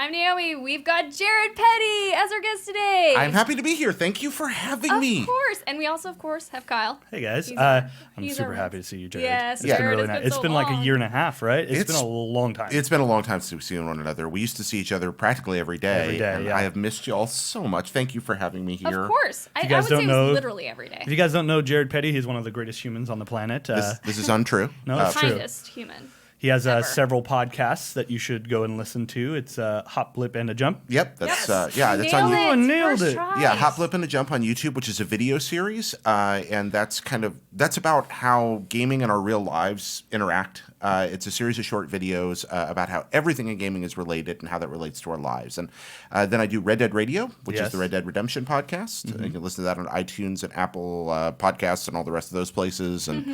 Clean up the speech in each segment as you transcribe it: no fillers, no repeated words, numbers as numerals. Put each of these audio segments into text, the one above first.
I'm Naomi. We've got Jared Petty as our guest today. I'm happy to be here. Thank you for having me. Of course. And we also, of course, have Kyle. Hey, guys. I'm super happy to see you, Jared. Yes, it's been Jared, really nice. It's so been like a long. year and a half, right? It's been a long time. It's been a long time since we've seen one another. We used to see each other practically every day. Every day, and yeah. I have missed you all so much. Thank you for having me here. Of course. I you would guys say don't it know- was literally every day. If you guys don't know Jared Petty, he's one of the greatest humans on the planet. This is untrue. No, it's true. Kindest human. He has ever. several podcasts that you should go and listen to. It's Hop, Blip, and a Jump. Yep, that's Yes. that's on Nailed it. Nailed First it. try. Yeah, Hop, Blip, and a Jump on YouTube, which is a video series, and that's about how gaming and our real lives interact. It's a series of short videos about how everything in gaming is related and how that relates to our lives. And then I do Red Dead Radio, which is the Red Dead Redemption podcast. Mm-hmm. You can listen to that on iTunes and Apple Podcasts and all the rest of those places. And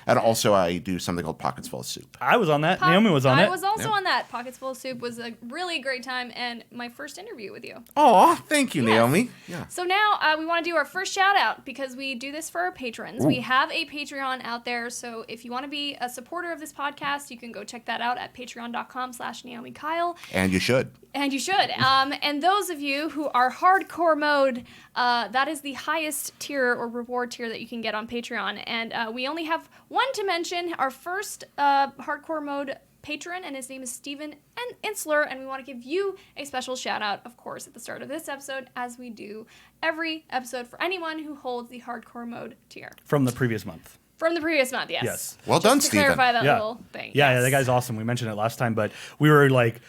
and also I do something called Pockets Full of Soup. I was on that. Naomi was on it. I was also Yep. on that. Pockets Full of Soup was a really great time and my first interview with you. Oh, thank you, Naomi. Yeah. So now we want to do our first shout out because we do this for our patrons. We have a Patreon out there. So if you want to be a supporter of this podcast, you can go check that out at patreon.com/NaomiKyle. And you should. And you should. And those of you who are hardcore mode, that is the highest tier or reward tier that you can get on Patreon. And we only have one to mention, our first hardcore mode patron, and his name is Steven Insler. And we want to give you a special shout out, of course, at the start of this episode, as we do every episode for anyone who holds the hardcore mode tier. From the previous month. From the previous month, yes. Yes. Well done, To Steven. clarify that Yeah. little thing. Yeah, yes. that guy's awesome. We mentioned it last time, but we were like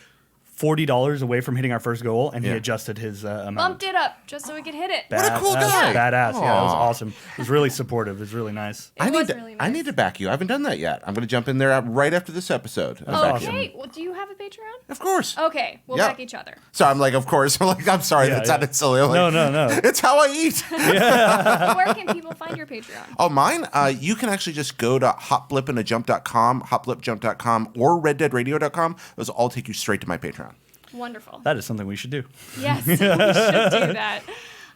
$40 away from hitting our first goal, and he Yeah. adjusted his amount. Bumped it up just so we could hit it. What a cool guy. Badass. Yeah, that was Aw. awesome. It was really supportive. It was really nice. It was I really nice. need to back you. I haven't done that yet. I'm going to jump in there right after this episode. and back you. Okay. Well, do you have a Patreon? Of course. Okay, we'll Yeah. back each other. So I'm like, of course. I'm sorry. Yeah, that yeah. sounded silly. I'm like, No. It's how I eat. Where can people find your Patreon? Oh, mine? You can actually just go to hopblipandajump.com, hopblipjump.com, or reddeadradio.com. Those all take you straight to my Patreon. Wonderful. That is something we should do. Yes, we should do that.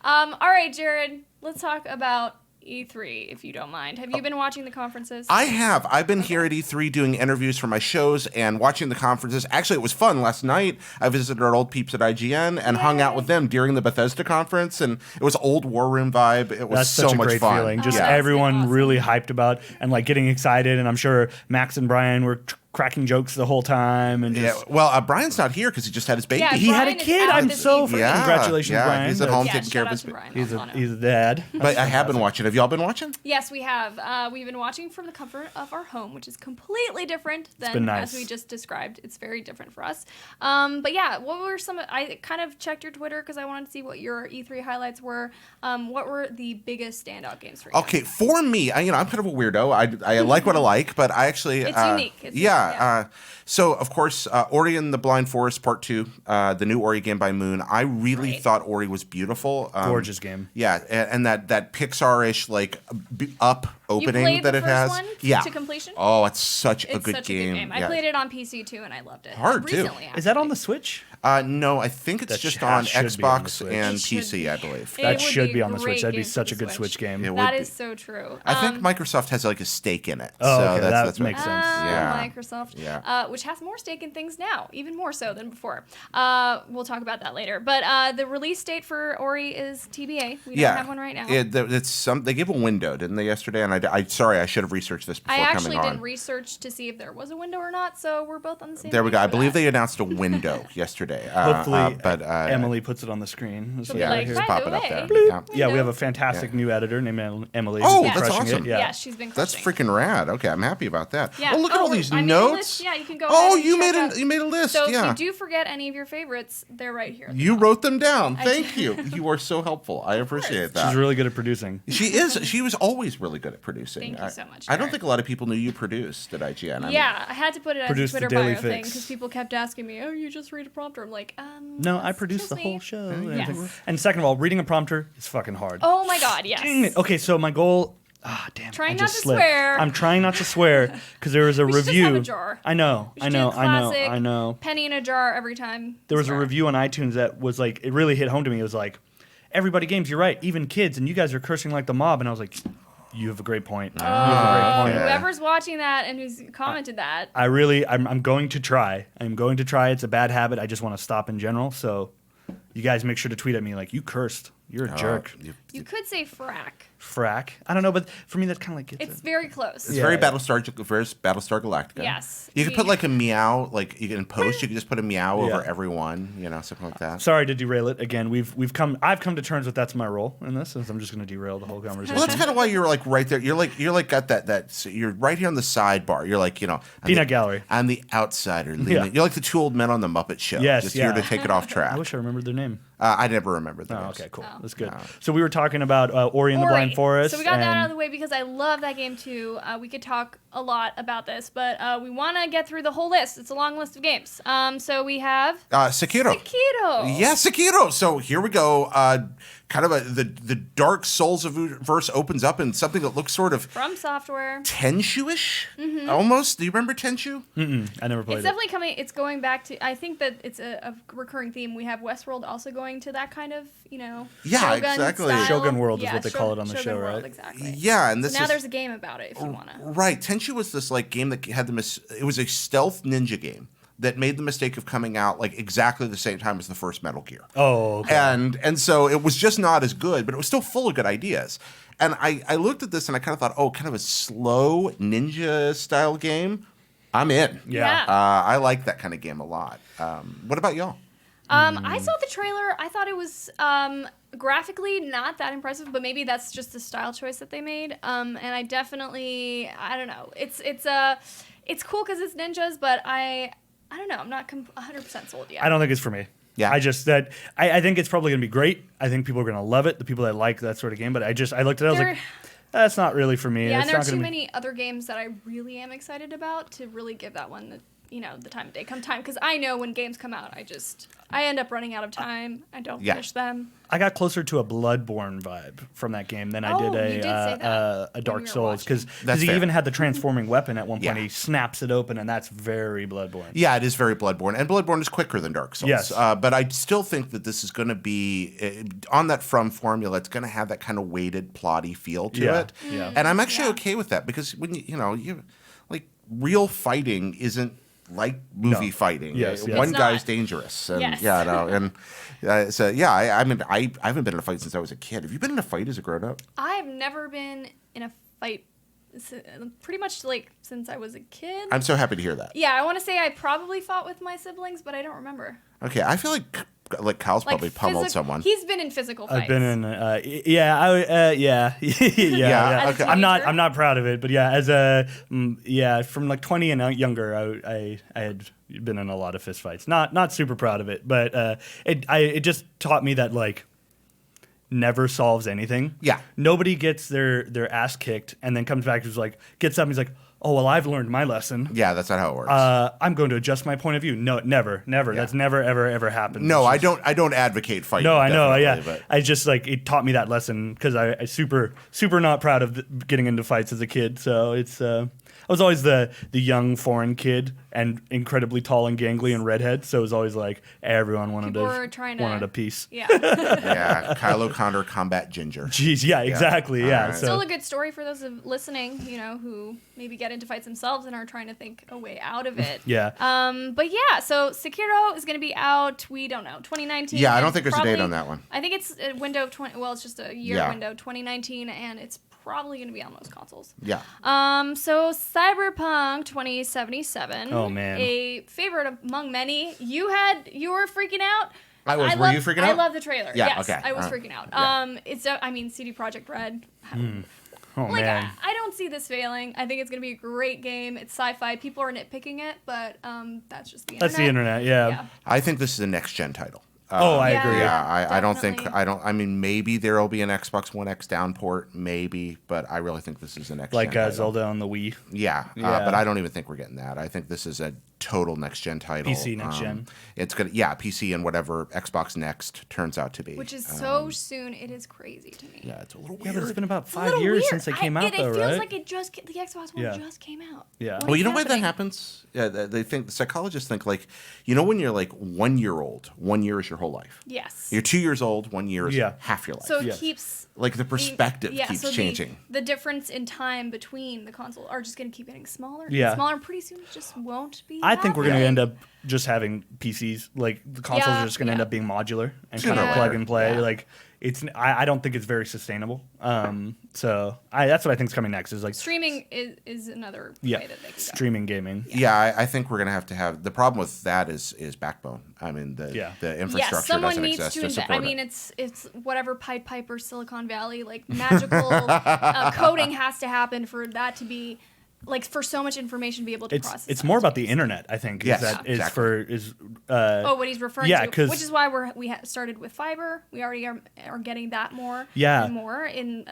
All right, Jared, let's talk about E3, if you don't mind. Have you been watching the conferences? I have. I've been here at E3 doing interviews for my shows and watching the conferences. Actually, it was fun. Last night, I visited our old peeps at IGN and hung out with them during the Bethesda conference, and it was old War Room vibe. It was That's so such a much great fun. feeling. Just Yeah. everyone Awesome. really hyped about and like getting excited. And I'm sure Max and Brian were cracking jokes the whole time. And Yeah, just, well, Brian's not here because he just had his baby. Yeah, he had a Brian is kid. out I'm this so evening. freaking congratulations, yeah, Brian. he's at home Yeah, taking care shout of out his to baby. Brian. He's I'll honor. a dad. But I have been watching. Have y'all been watching? Yes, we have. We've been watching from the comfort of our home, which is completely different been than nice. as we just described. It's very different for us. But yeah, what were some? I kind of checked your Twitter because I wanted to see what your E3 highlights were. What were the biggest standout games for you? Okay, for me, I'm kind of a weirdo. I like what I like, but I actually It's unique. It's unique, yeah. yeah. So of course, Ori and the Blind Forest Part 2, the new Ori game by Moon. I really Great. thought Ori was beautiful. Gorgeous game. Yeah, and that Pixar-ish like up opening played that the it first has. one yeah. to completion? Oh, it's such a It's good such game. a good game. I Yeah. played it on PC too, and I loved it. Hard, too. Recently, Is that on actually. the Switch? No, I think it's That just should on be on the Xbox Switch. and It should PC, be. I believe. It That would should be a on the Switch. great That'd be game for such the a good Switch game. It would That be. is so true. I think Microsoft has like a stake in it. Oh, so okay, that's that what- makes sense. Yeah. Microsoft, Yeah. which has more stake in things now, even more so than before. We'll talk about that later. But the release date for Ori is TBA. We don't have one right now. They gave a window, didn't they, yesterday? And I sorry, I should have researched this before I coming actually on. didn't research to see if there was a window or not, so we're both on the same There we page go. I for believe that. they announced a window yesterday. Hopefully, but Emily puts it on the screen. This She'll is be yeah, like, just by pop the it up way, there. bloop. Yeah. Yeah, we window. have a fantastic new editor named Emily. Oh, who's that's crushing awesome. It. Yeah. Yeah, she's been That's crushing. freaking rad. Okay, I'm happy about that. Yeah. Oh, look at all these I made a notes. list. Yeah, you can go. Oh, ahead and you check made out. a list. So yeah. if you do forget any of your favorites, they're right here. You wrote them down. I Thank did. you. You are so helpful. I appreciate that. She's really good at producing. She is. She was always really good at producing. Thank you so much, I don't Jared. think a lot of people knew you produced at IGN. I mean, Yeah, I had to put it as a Produce the Twitter Daily bio thing Fix. because people kept asking me, "Oh, you just read a prompter." I'm like, No, I that's produced just the me. whole show. and Yes. everything. And second of all, reading a prompter is fucking hard. Oh my God, yes. Dang it. Okay, so my goal. Damn. Trying I not just to slipped. swear. I'm trying not to swear because there was a We should just review. have a jar. I know. We I should do know. the I know. classic I know. Penny in a jar every time. There was a Swear. review on iTunes that was like, it really hit home to me. It was like, everybody games, you're right, even kids, and you guys are cursing like the mob. And I was like, You have a great point. Oh, You have a great point. whoever's watching that and who's commented that. I'm going to try. I'm going to try. It's a bad habit. I just want to stop in general. So you guys make sure to tweet at me like, you cursed. You're a jerk. You could say frack. Frack. I don't know, but for me that kind of like It's very close. It's very Battlestar Galactica. Yes. You could put like a meow, like you can post. You can just put a meow over everyone, something like that. Sorry to derail it again. I've come to terms with that's my role in this, since I'm just going to derail the whole conversation. Well, that's kind of why you're like right there. You're like got that. So you're right here on the sidebar. You're like Peanut gallery. I'm the outsider. Yeah. You're like the two old men on the Muppet Show. Yes, just here to take it off track. I wish I remembered their name. I never remembered that. Oh, okay, cool. That's good. So we were talking about Ori and the Blind Forest. So we got that out of the way because I love that game too. We could talk a lot about this, but we want to get through the whole list. It's a long list of games. So we have Sekiro. Yeah, Sekiro. So here we go. Kind of the Dark Souls verse opens up in something that looks sort of From Software. Tenchu-ish, almost. Do you remember Tenchu? I never played It's definitely coming. It's going back to. I think that it's a recurring theme. We have Westworld also going to that kind of Yeah, Shogun exactly. style. Shogun World is what they call it on the Shogun show, World, right? Exactly. Yeah, and this Now is, there's a game about it if you wanna. Right. Tenchu was this like game that had it was a stealth ninja game that made the mistake of coming out like exactly the same time as the first Metal Gear. Oh, okay. And so it was just not as good, but it was still full of good ideas. And I looked at this and I kind of thought, oh, kind of a slow ninja style game. I'm in. Yeah. I like that kind of game a lot. What about y'all? I saw the trailer. I thought it was graphically not that impressive, but maybe that's just the style choice that they made. And I definitely, I don't know. It's cool because it's ninjas, but I don't know. I'm not 100% sold yet. I don't think it's for me. Yeah. I think it's probably going to be great. I think people are going to love it, the people that like that sort of game. But I looked at it, I was like, that's not really for me. Yeah, and there are not too gonna many other games that I really am excited about to really give that one the time of day come time. Because I know when games come out, I end up running out of time. I don't finish them. I got closer to a Bloodborne vibe from that game than I did you did say that a Dark when we were Souls, because That's he fair. even had the transforming weapon at one point. Yeah. He snaps it open, and that's very Bloodborne. Yeah, it is very Bloodborne, and Bloodborne is quicker than Dark Souls. Yes. But I still think that this is going to be on that From formula. It's going to have that kind of weighted, plotty feel to it. Yeah. And I'm actually okay with that because when you like real fighting isn't like movie fighting. Yes, yes. One It's guy's not. dangerous, and Yes. so yeah, I mean I haven't been in a fight since I was a kid. Have you been in a fight as a grown up? I've never been in a fight pretty much like since I was a kid. I'm so happy to hear that. Yeah, I want to say I probably fought with my siblings, but I don't remember. Okay, I feel like Kyle's probably pummeled someone. He's been in physical fights. I've been in, yeah. Okay. I'm not proud of it, but yeah, from like 20 and younger, I had been in a lot of fist fights. Not super proud of it, but it just taught me that like never solves anything. Yeah. Nobody gets their ass kicked and then comes back and is like gets up and he's like, oh well, I've learned my lesson. Yeah, that's not how it works. I'm going to adjust my point of view. No, never. Yeah. That's never, ever happened. No, It's just- I don't advocate fighting. No, I know. Yeah, definitely, I just like it taught me that lesson because I super not proud of getting into fights as a kid. So it's I was always the young foreign kid and incredibly tall and gangly and redhead. So it was always like everyone wanted a piece. Yeah. yeah, Kyle O'Connor, combat ginger. Jeez, yeah, exactly. Yeah. Alright. So Still a good story for those of listening, who maybe get into fights themselves and are trying to think a way out of it. yeah. But yeah, so Sekiro is going to be out, we don't know, 2019. Yeah, I don't and think there's a date on that one. I think it's a window of it's just a year Yeah. window, 2019, and it's probably going to be on most consoles. Yeah. So Cyberpunk 2077. Oh, man. A favorite among many. You were freaking out. I was. Were you freaking I out? love the trailer. Yeah, Yes, okay. I was All right. freaking out. Yeah. CD Projekt Red. Oh Like, man. I don't see this failing. I think it's going to be a great game. It's sci-fi. People are nitpicking it, but that's just the internet. That's the internet. Yeah. I think this is a next gen title. I Yeah. agree. Yeah, I don't think Definitely. I mean maybe there will be an Xbox One X downport, maybe, but I really think this is a next Like gen title. Zelda on the Wii. Yeah, Yeah. but I don't even think we're getting that. I think this is total next gen title. PC next gen. It's gonna PC and whatever Xbox Next turns out to be. Which is so soon. It is crazy to me. Yeah, it's a little Yeah, weird. but it's been about It's a 5 little years weird. since they came out, it though, feels right? like the Xbox One just came out. Yeah. What Well, is you know why that happening? happens? Yeah, they think, the psychologists think, like, when you're like 1 year old, 1 year is your whole life. Yes. You're 2 years old, 1 year is Yeah. half your life. So it Yes. keeps like the perspective keeps so changing. The difference in time between the console are just going to keep getting smaller. Yeah. And smaller. And pretty soon it just won't be. I think we're going to happening. end up just having PCs. Like the consoles are just going to end up being modular and kind Sooner of or plug later. and play. Yeah. Like I don't think it's very sustainable. So that's what I think is coming next. Is like Streaming is another yeah, way that they can go. streaming gaming. Yeah, I think we're gonna have the problem with that is backbone. I mean, the infrastructure Yes, someone doesn't needs exist to to invest. support I mean, it. it's whatever Pied Piper, Silicon Valley, like magical coding has to happen for that to be, like, for so much information to be able to process. It's on more the about the space. internet. I think. Yes, is that is exactly. for is. What he's referring yeah, to, 'cause- which is why we started with fiber. We already are getting that more Yeah. and more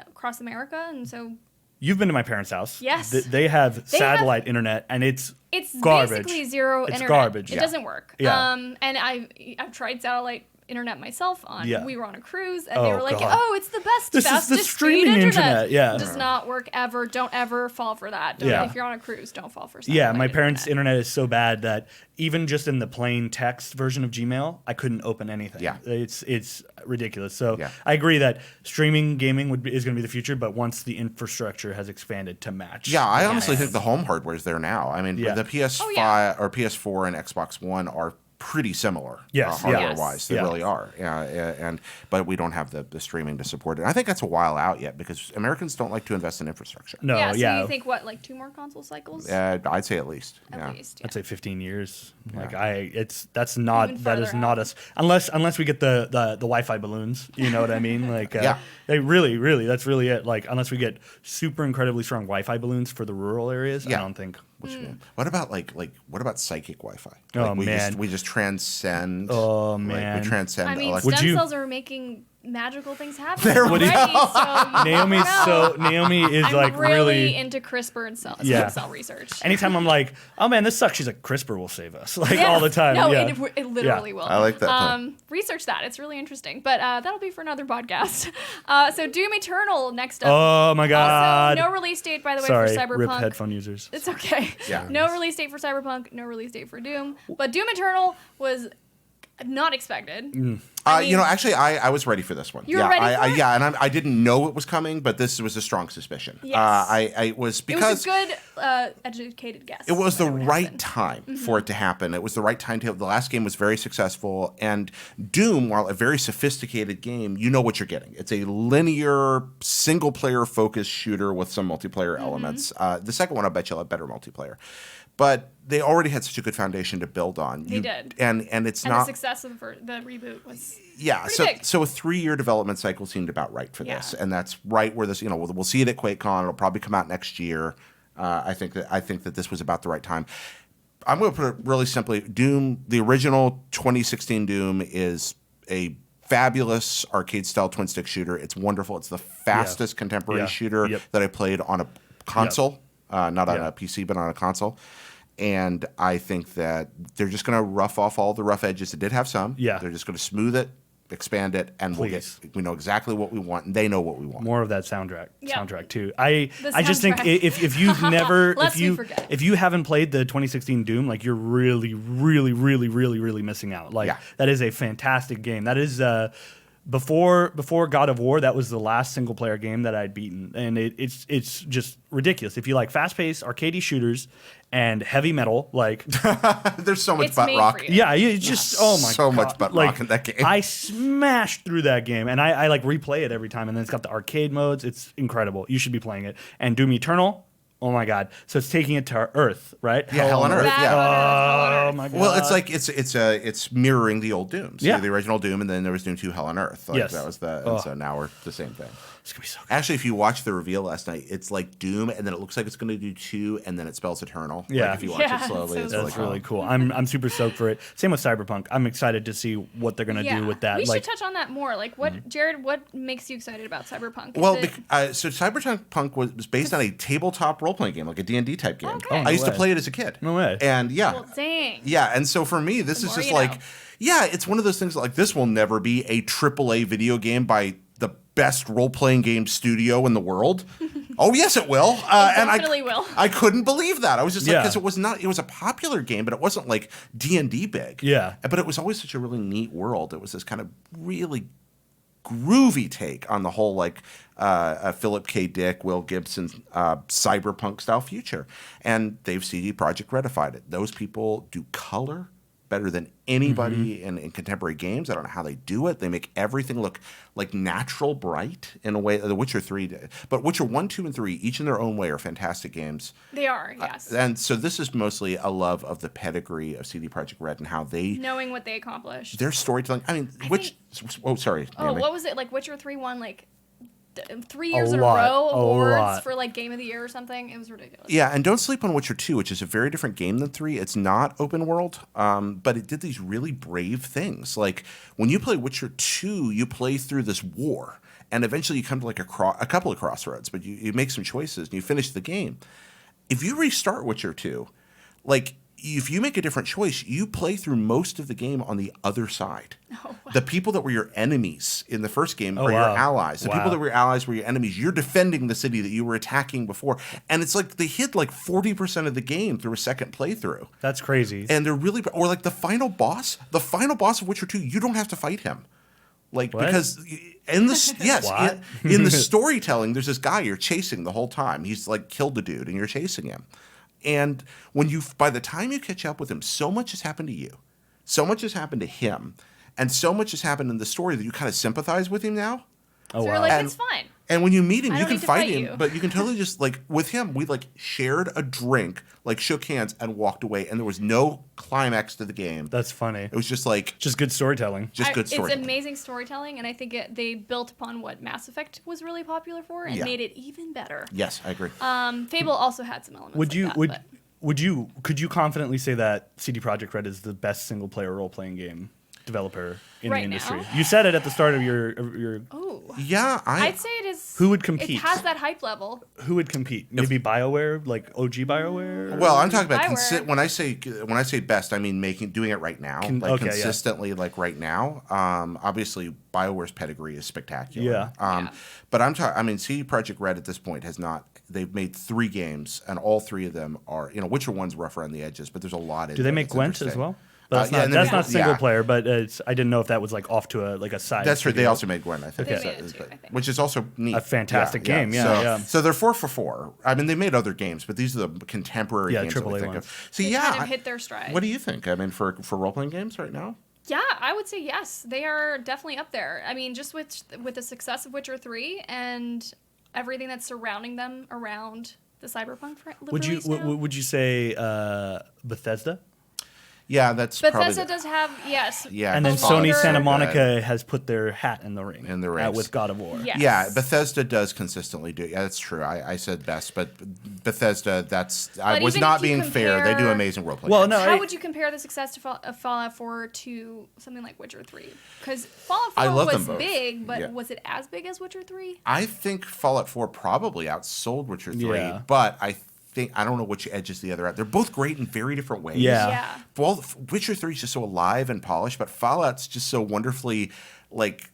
across America, and so You've been to my parents' house. Yes. They have They have- satellite internet, and it's it's garbage. basically zero It's internet. garbage. It Yeah. doesn't work. Yeah. And I've tried satellite internet myself on. Yeah. We were on a cruise, and they Oh, were like, God. "Oh, it's the best, This is the fastest streaming speed internet, yeah. It does not work ever. Don't ever fall for that. Don't, Yeah. If you're on a cruise, don't fall for. Yeah, satellite my parents' internet. internet is so bad that even just in the plain text version of Gmail, I couldn't open anything. Yeah. It's ridiculous. So Yeah. I agree that streaming gaming is going to be the future, but once the infrastructure has expanded to match. Yeah, I the honestly demand. think the home hardware is there now. I mean, Yeah. the PS5 Oh, yeah. or PS4 and Xbox One are pretty similar, Yes, yeah. hardware-wise. They Yes. really are. But we don't have the streaming to support it. I think that's a while out yet because Americans don't like to invest in infrastructure. No, Yeah. So yeah. you think what, like 2 more console cycles? I'd say at least. At least. Yeah. I'd say 15 years. Like Even that is further not out. us unless we get the Wi-Fi balloons. You know what I mean? Like Yeah. they really that's really it. Like unless we get super incredibly strong Wi-Fi balloons for the rural areas, Yeah. I don't think. What about what about psychic Wi-Fi? Oh, Like, man. we just transcend. Oh, like, man. we transcend. I mean, electric- stem you- cells are making magical things happen. There we already, so Naomi is I'm like really into CRISPR and stem Yeah. cell research. Anytime I'm like, oh man, this sucks. She's like, CRISPR will save us, like Yes. all the time. No, yeah. it literally will. I like that plan. Research that. It's really interesting. But that'll be for another podcast. So Doom Eternal next up. Oh my god. Also, no release date, by the way, Sorry, for Cyberpunk. rip headphone users. It's okay. Yeah. No release date for Cyberpunk. No release date for Doom. But Doom Eternal was not expected. I mean, actually, I was ready for this one. You were ready for it? Yeah, and I didn't know it was coming, but this was a strong suspicion. Yes. I was it because was a good, educated guess. it was the when would right happen. time for it to happen. It was the right time to. The last game was very successful, and Doom, while a very sophisticated game, you know what you're getting. It's a linear, single-player focused shooter with some multiplayer elements. The second one, I bet you'll have better multiplayer. But they already had such a good foundation to build on. They did. And it's And not. the success of the reboot was Yeah, pretty big. so a 3-year development cycle seemed about right for this, Yeah. and that's right where this. We'll see it at QuakeCon. It'll probably come out next year. I think that this was about the right time. I'm going to put it really simply: Doom, the original 2016 Doom, is a fabulous arcade-style twin-stick shooter. It's wonderful. It's the fastest contemporary Yeah. shooter Yep. that I played on a console, not on Yeah. a PC, but on a console. And I think that they're just going to rough off all the rough edges. It did have some. Yeah. They're just going to smooth it, expand it, and Please. we know exactly what we want, and they know what we want. More of that soundtrack too. I The just think soundtrack. if you've never Lest we forget. if you haven't played the 2016 Doom, like you're really missing out. Like Yeah. that is a fantastic game. That is before God of War, that was the last single player game that I'd beaten, and it's just ridiculous. If you like fast paced arcadey shooters and heavy metal, like There's so much It's butt made rock. for you. yeah, you just oh my So god, much butt rock in that game. I smashed through that game, and I like replay it every time, and then it's got the arcade modes. It's incredible. You should be playing it. And Doom Eternal, oh my god! So it's taking it to Earth, right? Yeah, Hell on Earth. Bad Yeah. on Earth, Hell on Oh Earth. my god! Well, it's like it's mirroring the old Dooms. Yeah. The original Doom, and then there was Doom 2 Hell on Earth. Like, Yes. that was the. Oh. And so now we're the same thing. It's gonna be so good. Actually, if you watch the reveal last night, it's like Doom, and then it looks like it's going to do 2, and then it spells Eternal. Yeah. Like if you watch Yeah, it slowly, so it's That's really really cool. I'm super stoked for it. Same with Cyberpunk. I'm excited to see what they're gonna do with that. We Like, should touch on that more. Like, what, Jared? What makes you excited about Cyberpunk? Well, Is it- so Cyberpunk was based on a tabletop role-playing game, like a D&D type game. Okay. Oh, I used no to way. play it as a kid. No way. And yeah. well, dang. Yeah, and so for me, this The is more just you like, know. yeah, it's one of those things that, like, this will never be a AAA video game by the best role-playing game studio in the world. Oh, yes, it will. And definitely will. I couldn't believe that. I was just like, Yeah. because it was a popular game, but it wasn't like D&D big. Yeah. But it was always such a really neat world. It was this kind of really groovy take on the whole, like, Philip K. Dick, Will Gibson, cyberpunk style future. And they've CD Projekt Redified it. Those people do color better than anybody in contemporary games. I don't know how they do it. They make everything look like natural bright in a way. The Witcher 3 did. But Witcher 1, 2, and 3, each in their own way, are fantastic games. They are, yes. And so this is mostly a love of the pedigree of CD Projekt Red and how they, Knowing what they accomplished. their storytelling. I mean, sorry. Oh, Naomi. what was it? Like Witcher 3 won like 3 years in a lot. row A awards lot. for like Game of the Year or something. It was ridiculous. Yeah, and don't sleep on Witcher 2, which is a very different game than 3. It's not open world, but it did these really brave things. Like, when you play Witcher 2, you play through this war, and eventually you come to like a couple of crossroads, but you make some choices, and you finish the game. If you restart Witcher 2, like, if you make a different choice, you play through most of the game on the other side. Oh, The people that were your enemies in the first game are your wow. allies. The people Wow. that were your allies were your enemies. You're defending the city that you were attacking before. And it's like they hid like 40% of the game through a second playthrough. That's crazy. And they're really, or like the final boss of Witcher 2, you don't have to fight him. Like, What? because in the, yes, What? in the storytelling, there's this guy you're chasing the whole time. He's like killed the dude and you're chasing him. And by the time you catch up with him, so much has happened to you, so much has happened to him, and so much has happened in the story that you kind of sympathize with him now. Oh so wow. you're like, And- it's fine. And when you meet him, I you don't can need to fight fight him, you. but you can totally just, like, with him, we like shared a drink, like shook hands and walked away, and there was no climax to the game. That's funny. It was just like Just good storytelling. good story. It's amazing storytelling, and I think they built upon what Mass Effect was really popular for and Yeah. made it even better. Yes, I agree. Fable also had some elements. Would like you that, but- could you confidently say that CD Projekt Red is the best single player role playing game developer in Right the industry? now? You said it at the start of your Oh, Yeah, I'd say it is. Who would compete? It has that hype level. who would compete? Maybe BioWare, like OG BioWare? well, I'm talking about Bioware. when I say best, I mean doing it right now, like okay, yeah. consistently, like right now. Obviously, BioWare's pedigree is spectacular. Yeah. Yeah. But I'm talking. I mean, CD Projekt Red at this point has not. They've made 3 games, and all 3 of them are. Witcher 1's rough around the edges, but there's a lot in. Do they there make that's Gwent as interesting. well? But that's yeah, not, and that's then- not single yeah. player, but I didn't know if that was like off to a side. That's right. They studio. also made Gwent, I think. They So- made it too, I think. Which is also neat. A fantastic game, yeah, So, yeah. so they're 4 for 4. I mean, they made other games, but these are the contemporary Yeah, games that we AAA think ones. of. So They yeah, kind of hit their stride. what do you think? I mean, for role playing games right now. Yeah, I would say yes. They are definitely up there. I mean, just with the success of Witcher 3 and everything that's surrounding them around the Cyberpunk release now. Would you say Bethesda? Yeah, that's Bethesda probably does have, yes. Yeah, And then Fallout Sony Fallout Santa Good. Monica has put their hat in the ring. In the race. With God of War. Yes. Yeah, Bethesda does consistently do. Yeah, that's true. I said best, but Bethesda. I But was even not if you being fair. They do compare- amazing role playing. Well, no, How would you compare the success of Fallout 4 to something like Witcher 3? Because Fallout 4 I love them was both. big, but Yeah. was it as big as Witcher 3? I think Fallout 4 probably outsold Witcher 3, Yeah. but I don't know which edges the other out. They're both great in very different ways. Yeah. Yeah. Well, Witcher 3 is just so alive and polished, but Fallout's just so wonderfully like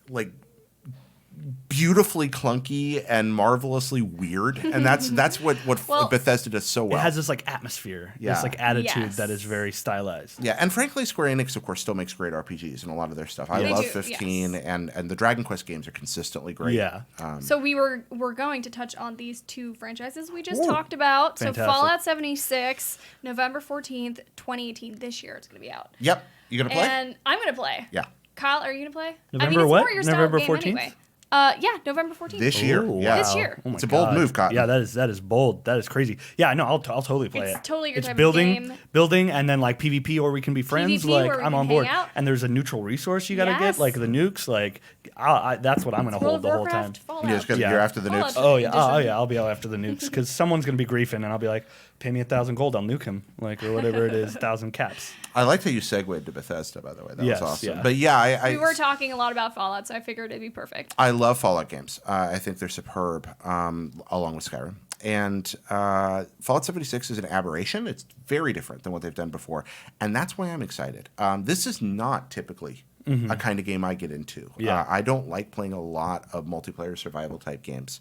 beautifully clunky and marvelously weird. And that's what Well, Bethesda does so well. It has this like atmosphere, Yeah. this like attitude Yes. that is very stylized. Yeah, and frankly, Square Enix, of course, still makes great RPGs and a lot of their stuff. I They love do, 15, yes. and the Dragon Quest games are consistently great. Yeah. So we're going to touch on these 2 franchises we just Ooh. talked about. Fantastic. So Fallout 76, November 14th, 2018. This year it's going to be out. Yep. You gonna play? And I'm going to play. Yeah. Kyle, are you going to play? November I mean, it's what? more your style November of game 14th? anyway. Yeah, November 14th. This year. Ooh, Yeah. This year. Oh my It's a bold God. move, Cotton. Yeah, that is bold. That is crazy. Yeah, no, I'll totally play It's it. totally your it's type of building, game. building, and then like PvP, or we can be friends. PvP, like where we I'm can on board. hang out. And there's a neutral resource you gotta Yes. get, like the nukes. Like that's what I'm gonna World hold of the whole time. Warcraft, Fallout. Yeah, it's good. Yeah. You're after the Fallout. nukes. Oh yeah, Edition. I'll be out after the nukes because someone's gonna be griefing, and I'll be like, pay me 1,000 gold, I'll nuke him, like or whatever it is, 1,000 caps. I liked how you segued to Bethesda, by the way. That Yes, was awesome. yeah. But yeah, We were talking a lot about Fallout, so I figured it'd be perfect. I love Fallout games. I think they're superb, along with Skyrim. And Fallout 76 is an aberration. It's very different than what they've done before. And that's why I'm excited. This is not typically a kind of game I get into. Yeah. I don't like playing a lot of multiplayer survival type games.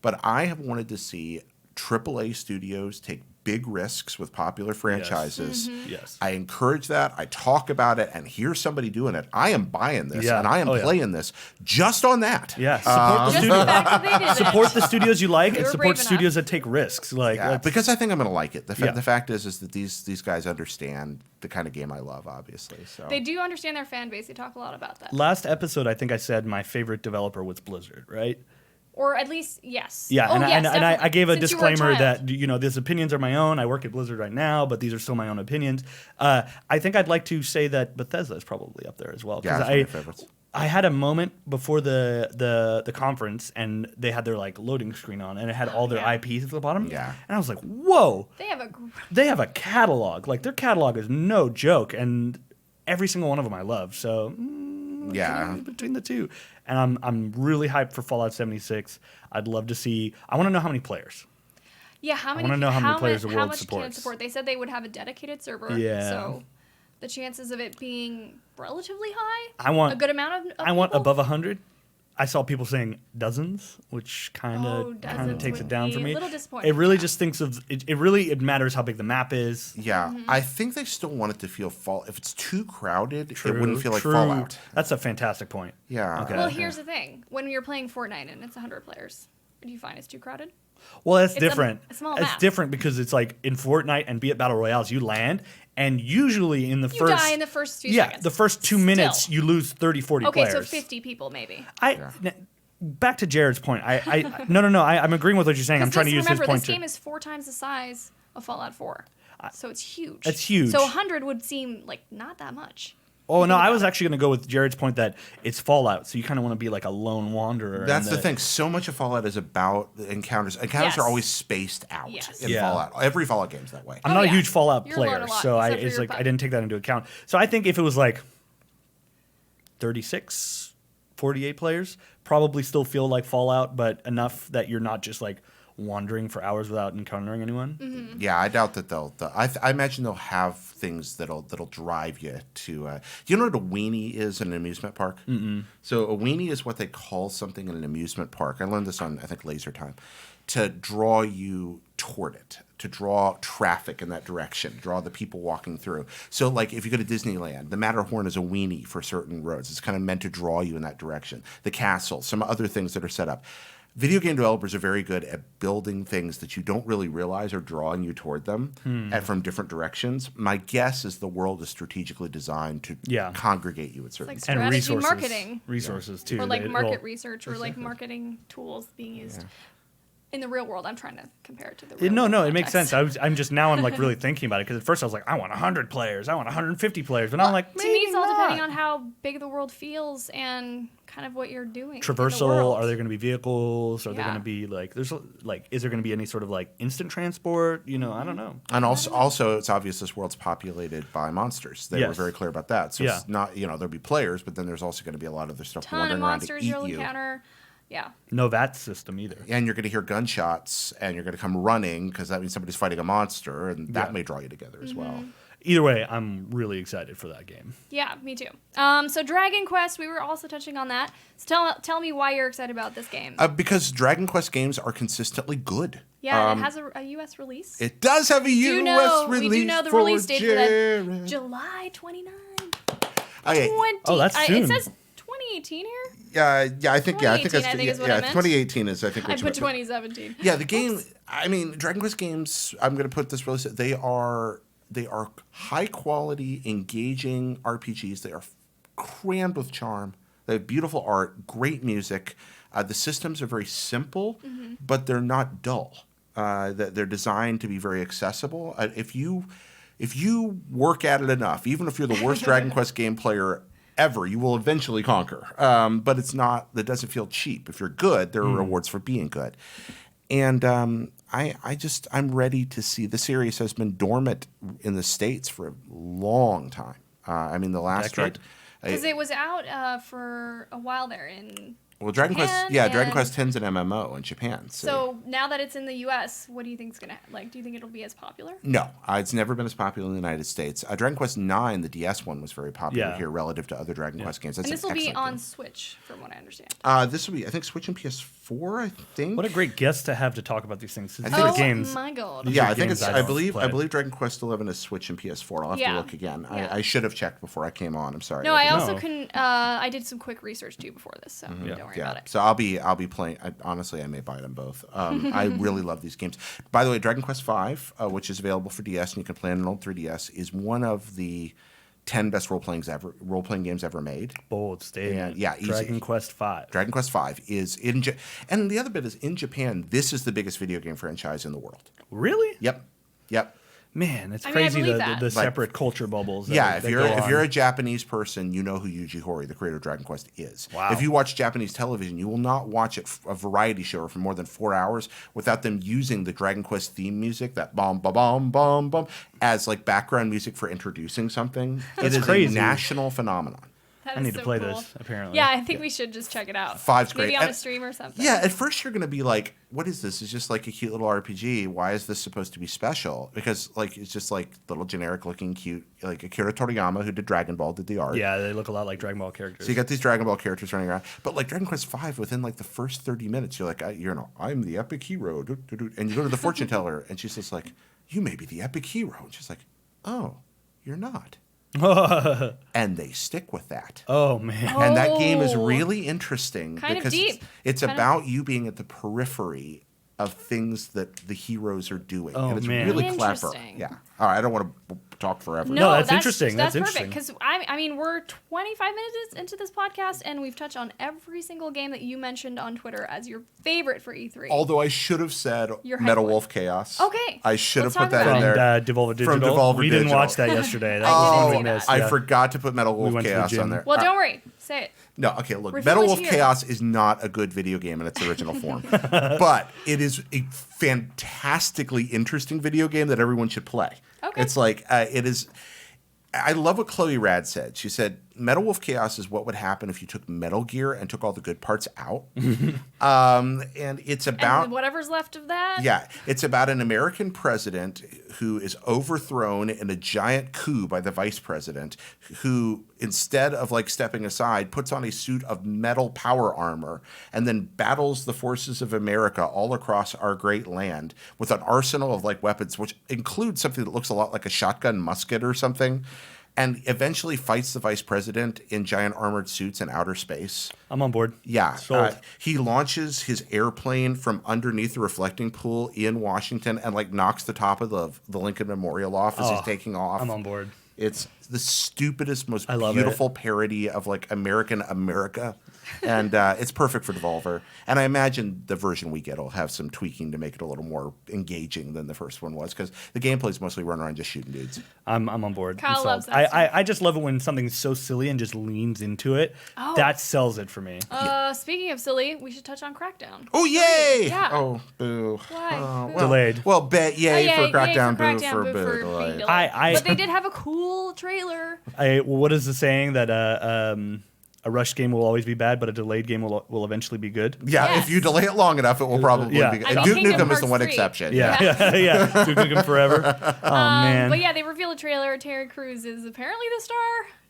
But I have wanted to see AAA studios take big risks with popular franchises. Yes. I encourage that. I talk about it, and here's somebody doing it. I am buying this, Yeah. and I am Oh, yeah. playing this just on that. Yeah, support the Just studio. the fact that they did Support it. the studios you like, They and were support brave studios that take risks. Like Yeah, that's- because I think I'm going to like it. Yeah. The fact is that these guys understand the kind of game I love, obviously. So They do understand their fan base. They talk a lot about that. last episode, I think I said my favorite developer was Blizzard, right? Or at least, yes. Yeah, Oh, and, yes, and I definitely. gave a Since you were disclaimer child. that these opinions are my own. I work at Blizzard right now, but these are still my own opinions. I think I'd like to say that Bethesda is probably up there as well. yeah, it's one of my favorites. I had a moment before the conference, and they had their like loading screen on, and it had all their Yeah. IPs at the bottom. Yeah. And I was like, whoa, They have a they have a catalog. Like their catalog is no joke, and every single one of them I love. So Yeah. between the two, and I'm really hyped for Fallout 76. I'd love to see. I want to know how many players. Yeah, how many? wanna know how many players the how world much can it supports. support? They said they would have a dedicated server. Yeah. So the chances of it being relatively high. I want a good amount of. I want people? above 100. I saw people saying dozens, which kind Oh, of dozens takes would it down be for a me. little disappointing. It really just thinks of it. It matters how big the map is. Yeah, Mm-hmm. I think they still want it to feel fall. If it's too crowded, it wouldn't feel like True. Fallout. That's a fantastic point. Yeah. Okay. Well, here's the thing: when you're playing Fortnite and it's 100 players, do you find it's too crowded? Well, that's It's a- different. a small It's map. different because it's like in Fortnite and be it battle royales, you land, and usually in the You first die in the first few yeah, seconds. the first 2 minutes Still. you lose 30, 40 Okay, players. so 50 people maybe. Back to Jared's point. No. I'm agreeing with what you're saying. I'm trying to use remember, his point this too. game is 4 times the size of Fallout 4, so it's huge. It's huge. So 100 would seem like not that much. Oh no, Think I about was it. actually going to go with Jared's point that it's Fallout, so you kind of want to be like a lone wanderer. That's and the thing. So much of Fallout is about the encounters. Encounters Yes. are always spaced out Yes. in Yeah. Fallout. Every Fallout game's that way. I'm Oh, not a yeah. huge Fallout You're learning player, a lot, so except for it's your like I butt. didn't take that into account. So I think if it was like 36, 48 players, probably still feel like Fallout, but enough that you're not just like wandering for hours without encountering anyone. Mm-hmm. Yeah, I doubt that they'll. I imagine they'll have things that'll drive you to. Do you know what a weenie is in an amusement park? Mm-mm. So a weenie is what they call something in an amusement park. I learned this on I think Laser Time, to draw you toward it, to draw traffic in that direction, draw the people walking through. So like if you go to Disneyland, the Matterhorn is a weenie for certain roads. It's kind of meant to draw you in that direction. The castle, some other things that are set up. Video game developers are very good at building things that you don't really realize are drawing you toward them and from different directions. My guess is the world is strategically designed to Yeah. congregate you at certain like spots. And Strategy resources, marketing. resources too. Or like It'll- market research or like marketing tools being used. In the real world, I'm trying to compare it to the real No, world no, it makes context. sense. I'm like really thinking about it because at first I was like, I want 100 players, I want 150 players, but now I'm like, To me, it's all maybe depending not. on how big the world feels and kind of what you're doing. in the Traversal. world. Are there going to be vehicles? Are there Yeah. going to be like is there going to be any sort of like instant transport? I don't know. And also, it's obvious this world's populated by monsters. They were Yes. very clear about that. So Yeah. it's not, there'll be players, but then there's also going to be a lot of other stuff ton of wandering around to monsters eat you'll you. encounter. Yeah. No VAT system either. And you're going to hear gunshots, and you're going to come running because that means somebody's fighting a monster, and that Yeah. may draw you together as well. Either way, I'm really excited for that game. Yeah, me too. So Dragon Quest, we were also touching on that. So tell me why you're excited about this game. Because Dragon Quest games are consistently good. Yeah, and it has a U.S. release. It does have a U.S. release. We do know the for release date for that. Jared. July 29. Okay. 20. Oh, that's soon. It says 2018 here. I think 2018, is what I meant. 2018 is I think I what you put meant. 2017. Yeah, the game. I mean, Dragon Quest games. I'm going to put this release. They are high quality, engaging RPGs. They are crammed with charm. They have beautiful art, great music. The systems are very simple, but they're not dull. They're designed to be very accessible. If you work at it enough, even if you're the worst Dragon Quest game player ever, you will eventually conquer. But it's not. That doesn't feel cheap. If you're good, there are rewards for being good. And I'm ready to see. The series has been dormant in the States for a long time. I mean, the last Decade? Because it was out for a while there in Dragon Japan Quest, Dragon and- Quest 10's an MMO in Japan. So now that it's in the U.S., what do you think is gonna do you think it'll be as popular? No, it's never been as popular in the United States. Dragon Quest 9, the DS one, was very popular Yeah. here relative to other Dragon Quest games. That's And this an will be excellent on game. Switch, from what I understand. This will be, I think, Switch and PS4. I think. What a great guest to have to talk about these things. These think are it's- games. my god! These Yeah, are I think games it's. I I don't believe. play. I believe Dragon Quest 11 is Switch and PS4. I'll have to Yeah. look again. Yeah. I should have checked before I came on. I'm sorry. No, I didn't. also No. couldn't. I did some quick research too before this, so don't worry about it. So I'll be playing. Honestly, I may buy them both. I really love these games. By the way, Dragon Quest V, which is available for DS and you can play on an old 3DS, is one of the 10 best role playing games ever made. Bold statement. Yeah, easy. Dragon Quest V. Dragon Quest V is and the other bit is in Japan. This is the biggest video game franchise in the world. Really? Yep. Man, it's I mean, I crazy believe the that. the Like- separate culture bubbles. That, Yeah, that go if you're on. a Japanese person, you know who Yuji Horii, the creator of Dragon Quest, is. Wow. If you watch Japanese television, you will not watch a variety show for more than 4 hours without them using the Dragon Quest theme music, that bom ba bom bom bom, as like background music for introducing something. That's it is crazy. a national phenomenon. That I is need to so play cool. this, apparently. Yeah, I think we should just check it out. Five's great. Maybe on a And- stream or something. Yeah, at first you're going to be like, what is this? It's just like a cute little RPG. Why is this supposed to be special? Because like it's just like little generic looking cute, like Akira Toriyama, who did Dragon Ball, did the art. Yeah, they look a lot like Dragon Ball characters. So you got these Dragon Ball characters running around, but like Dragon Quest V, within like the first 30 minutes, you're like, I'm the epic hero, and you go to the fortune teller, and she says like, you may be the epic hero, and she's like, oh, you're not, and they stick with that. Oh man. And that game is Oh. really interesting Kind of because deep. it's Kind of- about you being at the periphery of things that the heroes are doing. Oh, and it's man. really clever. Interesting. Yeah. All right, I don't want to talk forever. No, that's interesting. That's That's perfect because I mean we're 25 minutes into this podcast and we've touched on every single game that you mentioned on Twitter as your favorite for E3. Although I should have said Your hype Metal one. Wolf Chaos. Okay, I should let's have put talk that in about there. From Devolver Digital. From Devolver we didn't Digital. watch that yesterday. That I was didn't one see we that. missed. I yeah. forgot to put Metal Wolf went to the Chaos gym. on there. well, don't worry, say it. No, okay, look. Reveal Metal it Wolf here. Chaos is not a good video game in its original form. But it is a fantastically interesting video game that everyone should play. Okay. It's like, it is. I love what Chloe Rad said. She said, Metal Wolf Chaos is what would happen if you took Metal Gear and took all the good parts out. And it's about. And whatever's left of that. Yeah, it's about an American president who is overthrown in a giant coup by the vice president, who instead of like stepping aside, puts on a suit of metal power armor and then battles the forces of America all across our great land with an arsenal of like weapons, which includes something that looks a lot like a shotgun musket or something. And eventually fights the vice president in giant armored suits in outer space. I'm on board. Yeah. Sold. He launches his airplane from underneath the reflecting pool in Washington and like knocks the top of the Lincoln Memorial off as he's taking off. I'm on board. It's the stupidest, most I love beautiful parody of like American America. And it's perfect for Devolver. And I imagine the version we get will have some tweaking to make it a little more engaging than the first one was, because the gameplay is mostly run around just shooting dudes. I'm on board. Kyle I'm sold. loves that I just love it when something's so silly and just leans into it. Oh. That sells it for me. Speaking of silly, we should touch on Crackdown. Oh, yay! Yeah. Oh, boo. Why? Oh, Boo. well, Delayed. Well, bet yay, Oh, for Crackdown, boo Crackdown, for boo boo. for being Delayed. delayed. I- But they did have a cool trailer. What is the saying that a rushed game will always be bad, but a delayed game will eventually be good? Yeah, Yes. if you delay it long enough, it will probably Yeah. be good. I And mean, Duke Kingdom Nukem is the Hearts one 3. exception. Yeah. Duke Nukem forever. Oh man. But yeah, they revealed a trailer. Terry Crews is apparently the star.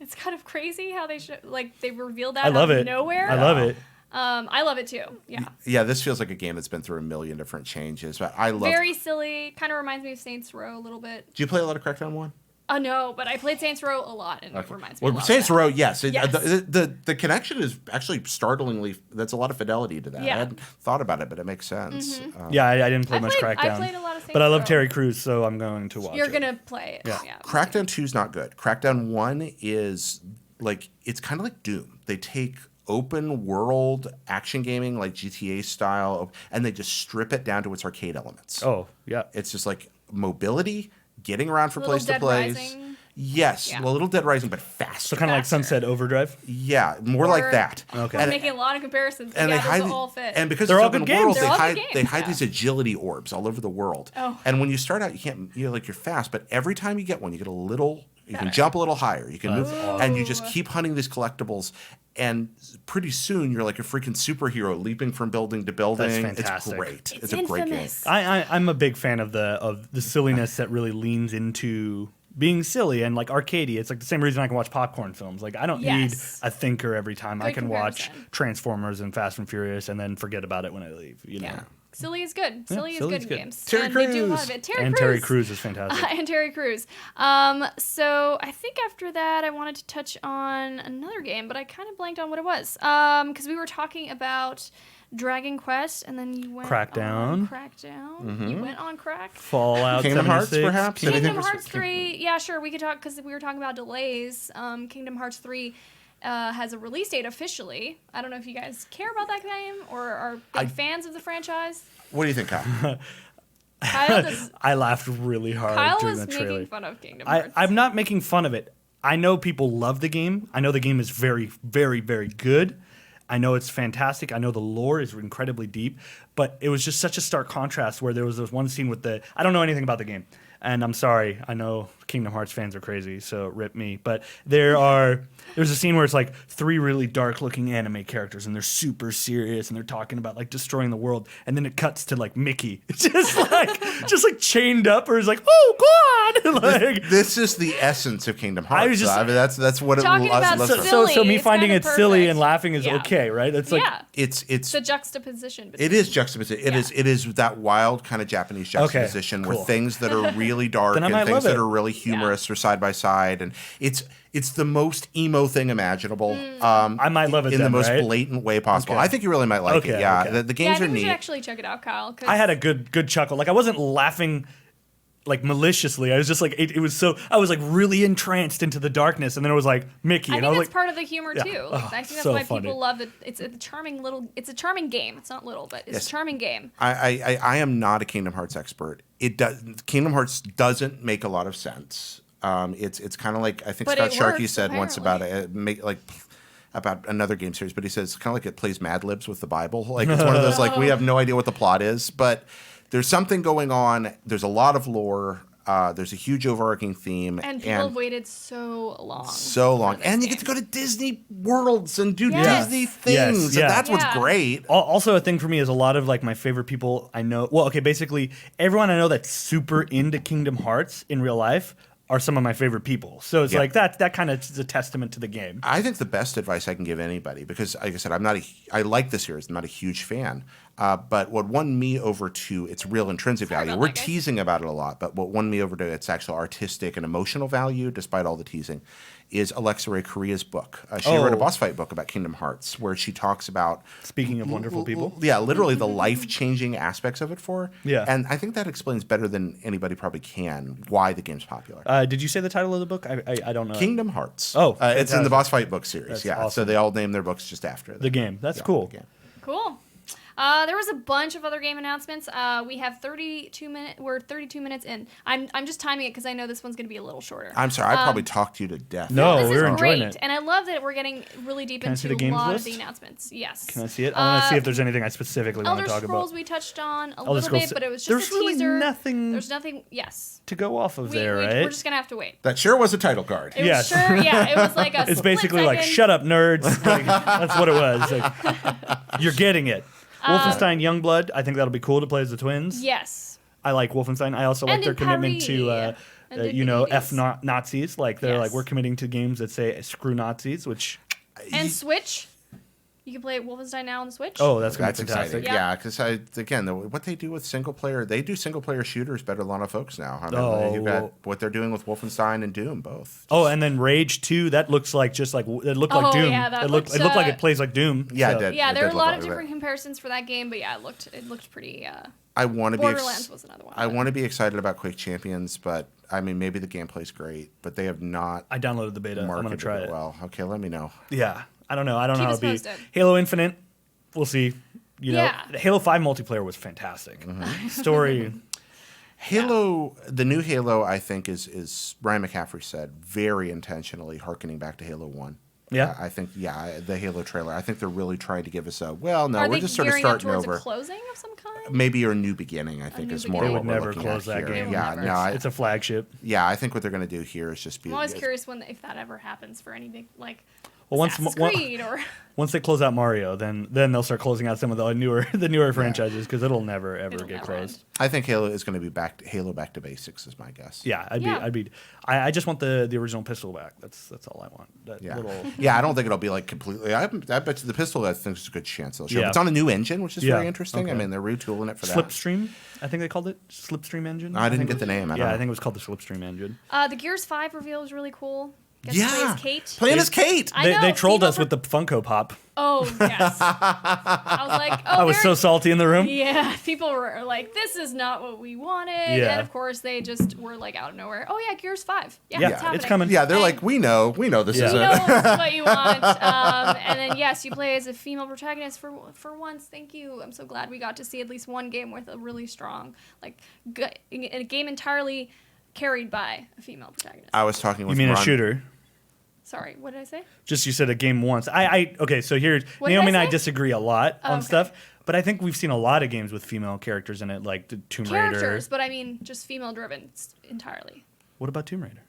It's kind of crazy how they revealed that I love out it. of nowhere. I love it. I love it too. Yeah. Yeah, this feels like a game that's been through a million different changes. But I love. Very silly. Kind of reminds me of Saints Row a little bit. Do you play a lot of Crackdown 1? No, but I played Saints Row a lot, and it reminds me. Well, a lot Saints of that. Row, yes. Yes. The connection is actually startlingly. That's a lot of fidelity to that. Yeah. I hadn't thought about it, but it makes sense. Yeah, I didn't play I much played- I Crackdown. played a lot of Saints but I love Row. Terry Crews, so I'm going to watch You're it. gonna play it. Yeah. Yeah. Crackdown 2 is not good. Crackdown 1 is like, it's kind of like Doom. They take open world action gaming like GTA style, and they just strip it down to its arcade elements. Oh, yeah. It's just like mobility, getting around from Little place to Dead place. Rising. Yes, Yeah. a little Dead Rising, but faster. So kind of like Faster. Sunset Overdrive. Yeah, more like that. Okay. We're And- making a lot of comparisons. and yeah, they hide those all fit. and because They're it's all open good games. world, They're all good games, they hide yeah. these agility orbs all over the world. Oh. And when you start out, you're fast, but every time you get one, you get a little. You can Better. jump a little higher. You can move, That's and you just keep hunting these collectibles. And pretty soon, you're like a freaking superhero, leaping from building to building. That's fantastic. It's great. It's a great game. infamous. I'm a big fan of the silliness that really leans into being silly and like arcadey. It's like the same reason I can watch popcorn films. Like I don't need Yes. a thinker every time. I Good can watch comparison. Transformers and Fast and Furious and then forget about it when I leave. You know. Yeah. Silly is good. Silly is silly good is in good. games. Terry and they do a lot Crews. of it. And Terry Crews is fantastic. And Terry Crews. So I think after that, I wanted to touch on another game, but I kind of blanked on what it was. Because we were talking about Dragon Quest, and then you went Crackdown. on Crackdown. You went on Crack. Fallout Kingdom Hearts, 76. perhaps? Kingdom Anything for- Hearts 3. Yeah, sure. We could talk because we were talking about delays. Kingdom Hearts 3 has a release date officially. I don't know if you guys care about that game or are big fans of the franchise. What do you think, Kyle? Kyle, does, I laughed really hard Kyle during was the trailer. making fun of Kingdom Hearts. I'm not making fun of it. I know people love the game. I know the game is very, very, very good. I know it's fantastic. I know the lore is incredibly deep, but it was just such a stark contrast where there was this one scene with the. I don't know anything about the game, and I'm sorry. I know Kingdom Hearts fans are crazy, so rip me. But there's a scene where it's like three really dark-looking anime characters, and they're super serious, and they're talking about like destroying the world, and then it cuts to like Mickey, just like chained up, or is like, oh God, like. This is the essence of Kingdom Hearts. I was just- I mean, that's what it Talking about was. silly. So me It's finding kinda it silly perfect. and laughing is Yeah. okay, right? It's like yeah, It's the juxtaposition. Between It is juxtaposition. It is that wild kind of Japanese juxtaposition where cool. things that are really dark Then I and might things love that it. are really humorous are side by side, and it's the most emo thing imaginable. I might love it in the then, most right? blatant way possible. Okay. I think you really might like it. Okay, Yeah, okay. the yeah, I games are think we should neat. actually check it out, Kyle. 'Cause I had a good chuckle. Like I wasn't laughing like maliciously. I was just like it was so I was like really entranced into the darkness, and then it was like Mickey, I and think I that's was like, part of the humor Yeah. too. Oh, I think that's so why funny. people love it. It's a charming game. It's not little, but it's Yes. a charming game. I am not a Kingdom Hearts expert. Kingdom Hearts doesn't make a lot of sense. It's kind of like I think But Scott it Sharkey works, said once about apparently. about another game series, but he says kind of like it plays Mad Libs with the Bible. Like it's one of those like we have no idea what the plot is, but there's something going on. There's a lot of lore. There's a huge overarching theme, And people have waited so long. so long, for this and you game. get to go to Disney worlds and do Yes. Disney Yes, things. yeah. And that's what's Yeah. great. Also, a thing for me is a lot of like my favorite people I know. Well, okay, basically everyone I know that's super into Kingdom Hearts in real life are some of my favorite people. So it's Yeah. like that kind of is a testament to the game. I think the best advice I can give anybody, because like I said, I like the series. I'm not a huge fan, but what won me over to its real intrinsic value. about We're that, guys. teasing about it a lot, but what won me over to its actual artistic and emotional value, despite all the teasing, is Alexa Ray Correa's book. She wrote a Oh. boss fight book about Kingdom Hearts, where she talks about Speaking of wonderful people. yeah, literally the life-changing aspects of it for. Yeah. And I think that explains better than anybody probably can why the game's popular. Did you say the title of the book? I don't know. Kingdom Hearts. Oh, it's in fantastic. the boss fight book series. That's Yeah, so awesome. they all name their books just after The game. That's Yeah, cool. the game. Cool. There was a bunch of other game announcements. We have 32 minutes. We're 32 minutes in. I'm just timing it because I know this one's going to be a little shorter. I'm sorry, I probably talked you to death. No, this we were is enjoying great, it. and I love that we're getting really deep Can I see into the a games lot list? of the announcements. Yes. Can I see it? I want to see if there's anything I specifically want Elder to talk Scrolls about. we touched on a Elder little Scrolls- bit, but it was just there's a really teaser. nothing- There's nothing. Yes. To go off of there, right? We're just gonna have to wait. That sure was a title card. It Yes. was sure. Yeah. It was like a. It's split basically like, second. shut up, nerds. Like, that's what it was. Like, you're getting it. Wolfenstein Youngblood, I think that'll be cool to play as the twins. Yes. I like Wolfenstein. I also like And their in commitment to, Paris. And in F movies. Nazis. Like, they're Yes. like, we're committing to games that say screw Nazis, which, And Switch. You can play Wolfenstein now on the Switch. oh, that's going That's to be fantastic. exciting. Yeah. Yeah, because again, what they do with single player, they do single player shooters better than a lot of folks now. I mean, Oh. you've got what they're doing with Wolfenstein and Doom both. Oh, and then Rage 2, that looks like just like, it looked like Oh, Doom. yeah, that it looked looked, like uh, it plays like Doom. Yeah, so. it did. Yeah, It there are did a look lot like of it. different comparisons for that game, but yeah, it looked pretty. I want to be. Borderlands was another one. I but- want to be excited about Quake Champions, but I mean, maybe the gameplay's great, but they have not I downloaded the beta. I'm going to marketed try it it. well. Okay, let me know. Yeah. I don't know. I don't know Keep how us it'll be. posted. Halo Infinite, we'll see. You know, Yeah. the Halo 5 multiplayer was fantastic. Story. Halo, the new Halo, I think is Ryan McCaffrey said very intentionally harkening back to Halo 1. Yeah. I think the Halo trailer. I think they're really trying to give us a we're they just sort of gearing up starting towards over. a closing of some kind? Maybe a new beginning. I think new is more. beginning. They What would we're never looking close at that here. game. Yeah, never. no, It's a flagship. yeah. I think what they're going to do here is just be. I'm always curious if that ever happens for any big Well, Assassin's Creed or once they close out Mario, then they'll start closing out some of the newer franchises because it'll never ever It'll get never closed. end. I think Halo is going to be back to basics. Is my guess. Yeah, Yeah. I just want the original pistol back. That's all I want. That Yeah. little. Yeah, I don't think it'll be like completely. I bet you the pistol. I think there's a good chance they'll show. Yeah. It's on a new engine, which is Yeah. very interesting. I Okay. mean, they're retooling it for that. Slipstream, I think they called it Slipstream engine. I didn't think get the name. I don't I know. think it was called the Slipstream engine. the Gears 5 reveal was really cool. Gets to play Yeah, as Kate. playing as Kate. I They know, trolled female us with the Funko Pop. Oh yes. I was like, I was so salty in the room. Yeah, people were like, "This is not what we wanted," Yeah. and of course they just were like out of nowhere. Oh yeah, Gears 5. Yeah, Yeah, it's happening. it's coming. Yeah, they're And like, we know this Yeah. is we it. know what you want. And then yes, you play as a female protagonist for once. Thank you. I'm so glad we got to see at least one game with a really strong a game entirely carried by a female protagonist. I was talking You with mean a Ron- shooter? Sorry, what did I say? Just you said a game once. Okay. So here's What did Naomi I and I say? disagree a lot Oh, on okay. stuff, but I think we've seen a lot of games with female characters in it, like the Tomb Raider. Characters, but I mean just female driven entirely. What about Tomb Raider?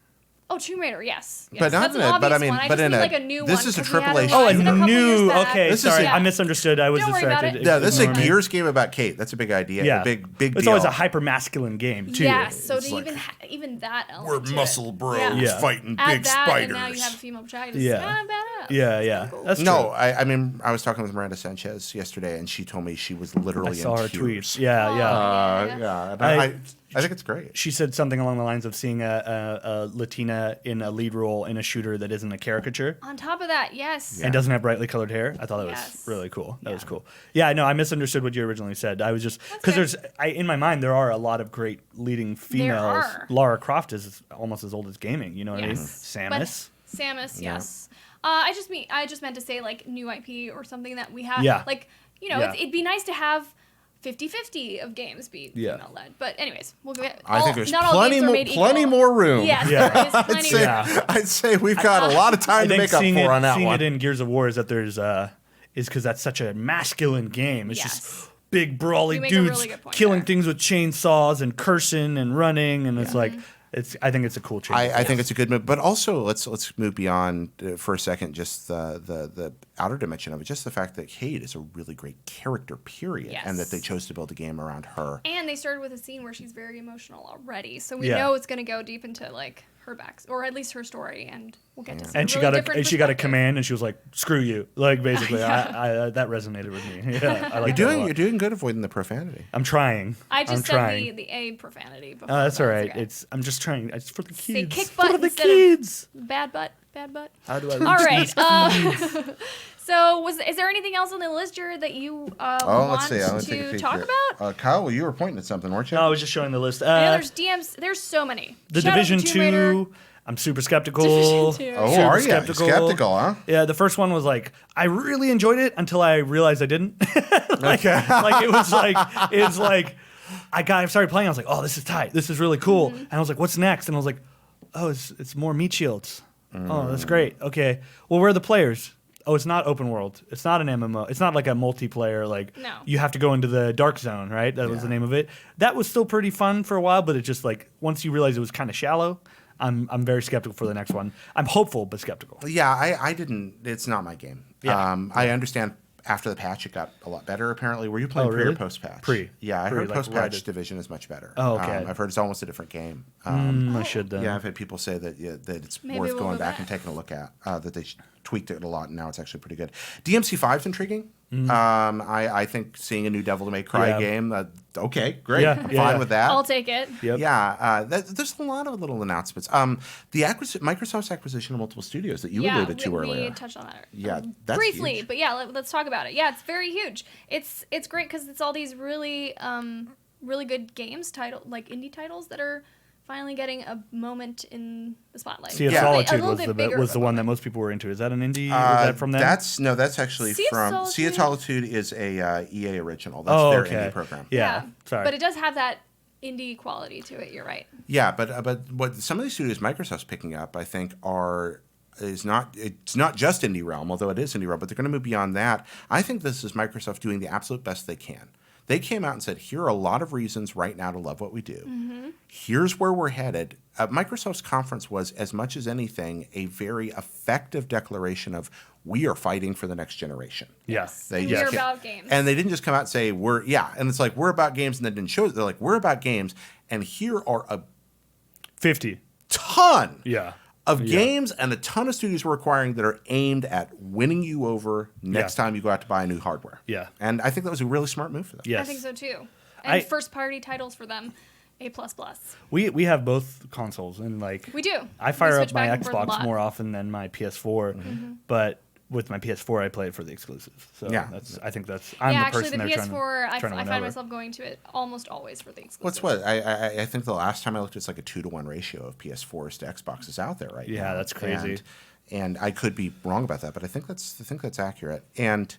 Oh, Tomb Raider, yes. But not That's in an a- but I obvious mean- one. I but just in mean a- like a new this one. is a 'cause we had AAA one show. Oh, in a couple a years new. back. Okay, This is sorry, a- I misunderstood. I was Don't worry about distracted. it. Yeah, this is a Ignore me. Gears game about Kate. That's a big idea. Yeah, A big deal. It's always a hyper masculine game too. Yes, so It's to like, even that element We're to it. muscle bros Yeah. fighting Add big that, spiders. and now you have a female protagonist. Yeah. It's kind of badass. Yeah, It's yeah. kinda cool. That's No, true. I mean, I was talking with Miranda Sanchez yesterday, and she told me she was literally I saw in her tears. tweets. Yeah, Oh, yeah. Yeah, and I think it's great. She said something along the lines of seeing a Latina in a lead role in a shooter that isn't a caricature On top of that, yes. and doesn't have brightly colored hair. I thought that was Yes. really cool. That Yeah. was cool. Yeah, no, I misunderstood what you originally said. I was just because fair. in my mind there are a lot of great leading females. are. Lara Croft is almost as old as gaming. You know what I mean? Yes. Samus. But Samus, Yeah. yes. I just meant to say like new IP or something that we have. Yeah. Like Yeah. it'd be nice to have 50-50 of games be Yeah. female led. But anyways, we'll get. I think there's not all plenty games are more, made plenty equal. more room. Yes, Yeah. there is I'd plenty say, of Yeah. I'd say we've got a lot of I time to think make up seeing for on that seeing one. it in Gears of War is that there's is because that's such a masculine game. It's Yes. just big brawly You make a dudes really good point killing there. things with chainsaws and cursing and running, and it's like I think it's a cool change. I think it's a good move, but also let's move beyond for a second just the outer dimension of it. Just the fact that Kate is a really great character, period, Yes. and that they chose to build a game around her. And they started with a scene where she's very emotional already, so we Yeah. know it's going to go deep into like her or at least her story, and we'll get to see. and she really got different she got a perspective. command, and she was like, "Screw you!" Like basically, Yeah. I that resonated with me. Yeah, I like You're doing good avoiding the profanity. I'm trying. I just I'm said trying. the A profanity before. Oh, that's but all it's right. okay. I'm just trying. It's for the Say kids. kick butt for the instead of- kids. bad butt. How do I? All right. So is there anything else on the list, Jared, that you want let's see. I'm gonna take a to peek talk here. about? Kyle, well, you were pointing at something, weren't you? No, I was just showing the list. I know there's DMs. There's so many. The Shout out to Division Tomb Raider. 2. I'm super skeptical. Division 2. Oh, Super are you skeptical. skeptical, huh? Yeah, the first one was like I really enjoyed it until I realized I didn't. like it's like I started playing. I was like, oh, this is tight. This is really cool. Mm-hmm. And I was like, what's next? And I was like, oh, it's more meat shields. Oh, that's great. Okay, well, where are the players? Oh, it's not open world. It's not an MMO. It's not like a multiplayer. Like No. you have to go into the dark zone, right? That was the Yeah. name of it. That was still pretty fun for a while, but it just like once you realize it was kind of shallow. I'm very skeptical for the next one. I'm hopeful but skeptical. Yeah, I didn't. It's not my game. Yeah. I understand. After the patch, it got a lot better. Apparently, were you playing pre really? or post patch? Pre. Yeah, I Pre, heard like, post patch right at- Division is much better. Oh, okay. I've heard it's almost a different game. I should then. Yeah, I've had people say that that it's Maybe worth we'll going go back back. and taking a look at. That they tweaked it a lot, and now it's actually pretty good. DMC5 is intriguing. I think seeing a new Devil May Cry Yeah. game. Okay, great. Yeah, I'm yeah, fine yeah. with that. I'll take it. Yep. Yeah, there's a lot of little announcements. Microsoft's acquisition of multiple studios that you alluded to we earlier. touched on that. Yeah, that's briefly, huge. but yeah, let's talk about it. Yeah, it's very huge. It's great because it's all these really really good games like indie titles that are finally getting a moment in the spotlight. Sea of Yeah. Solitude A little bit bigger was of the a one that moment. most people were into. Is that an indie? Is that from them? That's actually Sea of from Sea of Solitude? Solitude is a EA original. That's their indie program. Yeah. Sorry. But it does have that indie quality to it. You're right. Yeah, but what some of these studios Microsoft's picking up, I think, it's not just indie realm, although it is indie realm, but they're going to move beyond that. I think this is Microsoft doing the absolute best they can. They came out and said, here are a lot of reasons right now to love what we do. Mm-hmm. Here's where we're headed. Microsoft's conference was, as much as anything, a very effective declaration of we are fighting for the next generation. Yeah. And we're about games. And they didn't just come out and say, and it's like, we're about games, and they didn't show it. They're like, we're about games, and here are a 50. ton Yeah. of games and a ton of studios we're acquiring that are aimed at winning you over next Yeah. time you go out to buy new hardware. Yeah. And I think that was a really smart move for them. Yes. I think so too. And first party titles for them, A++. We have both consoles, and like We do. I fire We up switch my back and forth a Xbox lot. more often than my PS4, but with my PS4 I play it for the exclusives. So Yeah. I think that's Yeah, the actually, person the they're PS4, I trying to win find over. myself going to it almost always for the exclusive. What's what? I think the last time I looked, it's like a 2-to-1 ratio of PS4s to Xboxes out there right now. Yeah, that's crazy. And I could be wrong about that, but I think that's accurate. And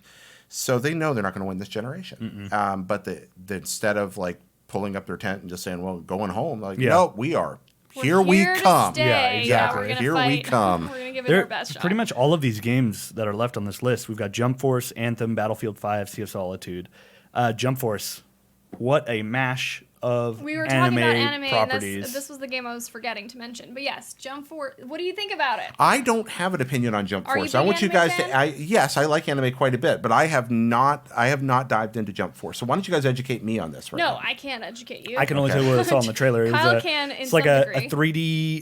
so they know they're not going to win this generation. But the instead of like pulling up their tent and just saying, "Well, going home," like, no, we are. Here we to come. stay. Yeah, exactly. We're gonna Here fight. we come. We're gonna give it our best shot. Pretty much all of these games that are left on this list. We've got Jump Force, Anthem, Battlefield 5, Sea of Solitude. Jump Force, what a mash of We were talking about anime, properties. and this was the game I was forgetting to mention. But yes, Jump Force. What do you think about it? I don't have an opinion on Jump Are you Force. a I big want you anime guys fan? to. Yes, I like anime quite a bit, but I have not dived into Jump Force. So why don't you guys educate me on this right No, now? I can't educate you. I can only tell you what I saw in the trailer. It was Kyle can in it's like some a degree.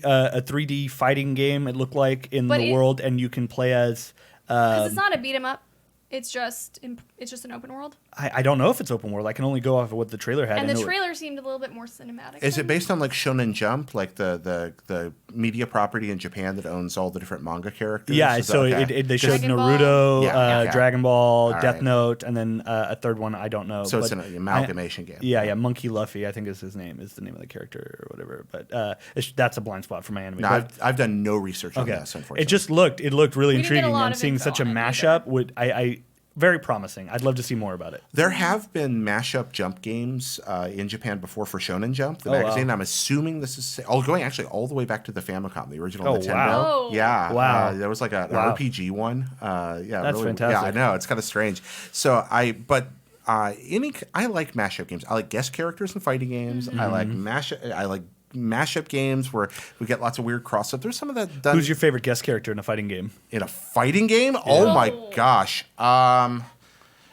3D fighting game. It looked like in But the it- world, and you can play as. Because it's not a beat 'em up. It's just an open world. I don't know if it's open world. I can only go off of what the trailer had. And I the know trailer seemed a little bit more cinematic. Is it based on like Shonen Jump, like the media property in Japan that owns all the different manga characters? Yeah, Is that so okay? they showed Dragon Ball. Naruto, Yeah. Dragon Ball, All Death right. Note, and then a third one I don't know. So it's but an amalgamation game. Yeah, Monkey Luffy, I think is his name, is the name of the character or whatever. But that's a blind spot for my anime. No, But- I've done no research on okay, this, unfortunately. it just looked really We didn't get a intriguing, lot and of seeing info such a on it mashup would I very promising. I'd love to see more about it. There have been mashup Jump games in Japan before for Shonen Jump, the Oh, wow. magazine. I'm assuming this is going actually all the way back to the Famicom, the original Oh, Nintendo. wow. Oh. Yeah. Wow. There was like an Wow. RPG one. Yeah, That's really, fantastic. Yeah, I know. It's kind of strange. So I like mashup games. I like guest characters in fighting games. I like mashup games where we get lots of weird cross up. There's some of that done Who's your favorite guest character in a fighting game? in a fighting game. Oh my Oh. gosh.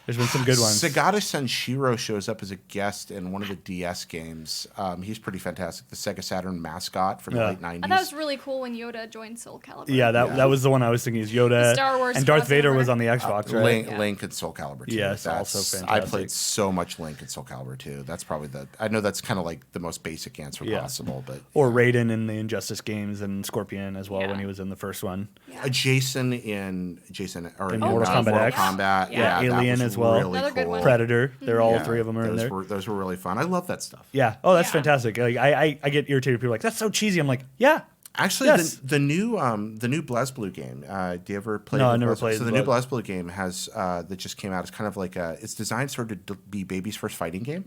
There's been some good ones. Sagata Senshiro shows up as a guest in one of the DS games. He's pretty fantastic. The Sega Saturn mascot from the Yeah. late 90s. I thought it was really cool when Yoda joined Soul Calibur. Yeah, that was the one I was thinking is Yoda. The Star Wars and Darth Vader crossover. was on the Xbox, right? Link, Yeah. Link and Soul Calibur 2. Yes, That's- also I fantastic. played so much Link and Soul Calibur 2. That's probably I know that's kind of like the most basic answer Yeah. possible, but Or Raiden in the Injustice games and Scorpion as well Yeah. when he was in the first one. Yeah. Jason or In Mortal Kombat Mortal X. Kombat. Yeah. that Alien was as well. Really Another good cool. one. Predator. They're all Yeah, three of them are in there. Those were really fun. I love that stuff. Yeah. Oh, that's Yeah. fantastic. Like, I get irritated. People are like, that's so cheesy. I'm like, yeah. Actually, Yes. the new BlazBlue game. Do you ever play? No, I the never BlazBlue? played So the Bla- new BlazBlue game has that just came out. It's kind of like it's designed sort of to be baby's first fighting game,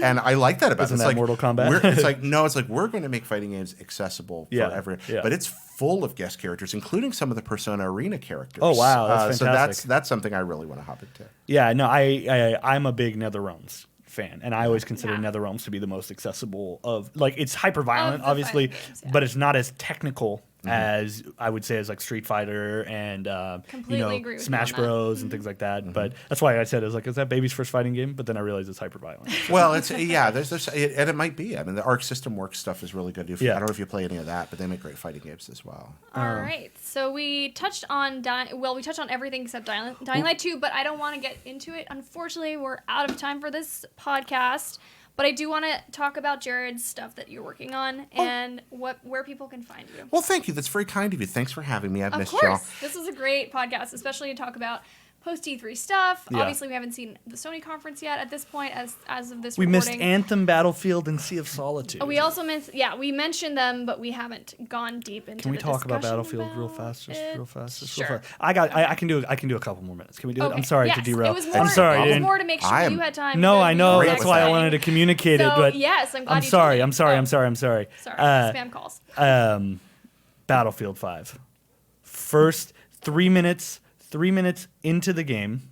and I like that about Isn't it. It's that like Mortal Kombat? it's like we're going to make fighting games accessible for Yeah, everyone, yeah. but it's full of guest characters, including some of the Persona Arena characters. Oh, wow, that's So fantastic. that's something I really want to hop into. Yeah. No, I'm a big NetherRealms fan, and I always consider Yeah. NetherRealms to be the most accessible of, like, it's hyper violent, Of the obviously, fighting games, yeah. but it's not as technical as I would say as like Street Fighter and Completely agree with you Smash on that. Bros and things like that. But that's why I said is that baby's first fighting game? But then I realized it's hyper violent. Well, it's and it might be. I mean, the Arc System Works stuff is really good. I Yeah. don't know if you play any of that, but they make great fighting games as well. All right. So we touched on we touched on everything except Dying Light 2, but I don't want to get into it. Unfortunately, we're out of time for this podcast. But I do want to talk about Jared's stuff that you're working on and where people can find you. Well, thank you. That's very kind of you. Thanks for having me. I've Of missed course. y'all. This is a great podcast, especially to talk about post E3 stuff. Yeah. Obviously, we haven't seen the Sony conference yet at this point, as of this We recording. missed Anthem, Battlefield, and Sea of Solitude. We also we mentioned them, but we haven't gone deep into. Can we the talk about discussion Battlefield real about fast? Just it? real fast. Just Sure. real fast. I can do a couple more minutes. Can we do it? Okay. I'm sorry Yes, to derail. It was more, I'm sorry. It was Ian. more to make sure I you am- had time. No, because I we know. were That's why I saying. wanted to communicate it. So, But yes, I'm glad I'm you sorry. told me. I'm sorry. Oh. I'm sorry. I'm sorry. Sorry, spam calls. Battlefield 5. First 3 minutes into the game,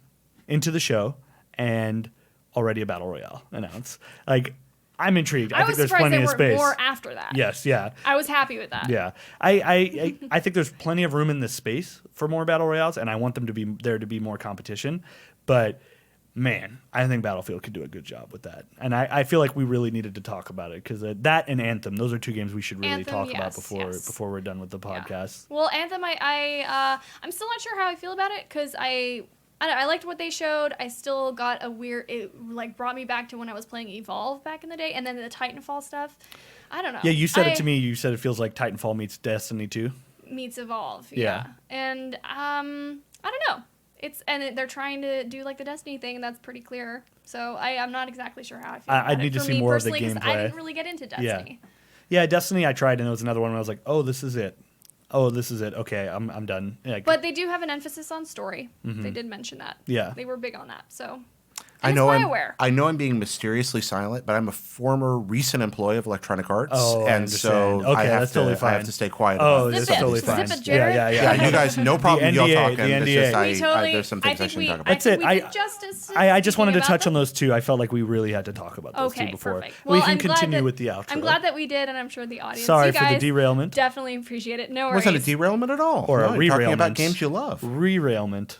into the show, and already a battle royale announced. Like, I'm intrigued. I think was there's surprised plenty there of weren't space. more after that. Yes, yeah. I was happy with that. Yeah, I think there's plenty of room in this space for more battle royales, and I want them to be there to be more competition. But man, I think Battlefield could do a good job with that, and I feel like we really needed to talk about it because that and Anthem, those are two games we should really Anthem, talk about yes, before yes. before we're done with the Yeah. podcast. Well, Anthem, I'm still not sure how I feel about it because I don't know, I liked what they showed. I still got it like brought me back to when I was playing Evolve back in the day, and then the Titanfall stuff. I don't know. Yeah, you said it to me. You said it feels like Titanfall meets Destiny 2. Meets Evolve. Yeah. And I don't know. They're trying to do like the Destiny thing, and that's pretty clear. So I'm not exactly sure how I feel. I'd about need it. to For see me more of the personally, 'cause gameplay. I didn't really get into Destiny. Yeah, Destiny I tried, and it was another one where I was like, oh, this is it. Oh, this is it. Okay, I'm done. Like, But they do have an emphasis on story. They did mention that. Yeah. They were big on that. So. I And know it's I'm, BioWare. I know I'm being mysteriously silent, but I'm a former recent employee of Electronic Arts, Oh, I and so understand. Okay, I have that's to totally I fine. have to stay quiet. Oh, about that's Zip it. totally Zip fine. it, Jared. Yeah, you guys, no problem. Y'all NDA, talking. the It's NDA. just We totally. there's some things I shouldn't talk about. That's it. We did justice to I just wanted to speaking touch about on them. those two. I felt like we really had to talk about those two Okay, before. perfect. We Well, can I'm glad continue that- with the outro. I'm glad that we did, and I'm sure the audience. Sorry you for the guys derailment. Definitely appreciate it. No worries. wasn't a derailment at all. Or a No, you're talking rerailment. about games you love. Rerailment.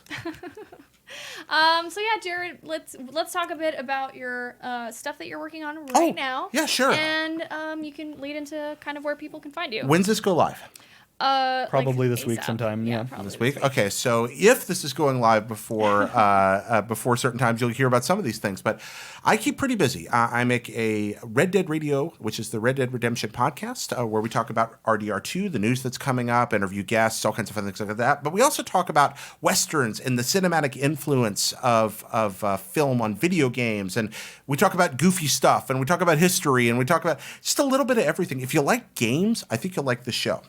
So yeah, Jared, let's talk a bit about your stuff that you're working on right now. yeah, sure. And you can lead into kind of where people can find you. When's this go live? Probably like this week ASAP. sometime, yeah. probably This week. Okay, so if this is going live before before certain times, you'll hear about some of these things. But I keep pretty busy. I make a Red Dead Radio, which is the Red Dead Redemption podcast, where we talk about RDR2, the news that's coming up, interview guests, all kinds of fun things like that. But we also talk about westerns and the cinematic influence of film on video games, and we talk about goofy stuff, and we talk about history, and we talk about just a little bit of everything. If you like games, I think you'll like the show.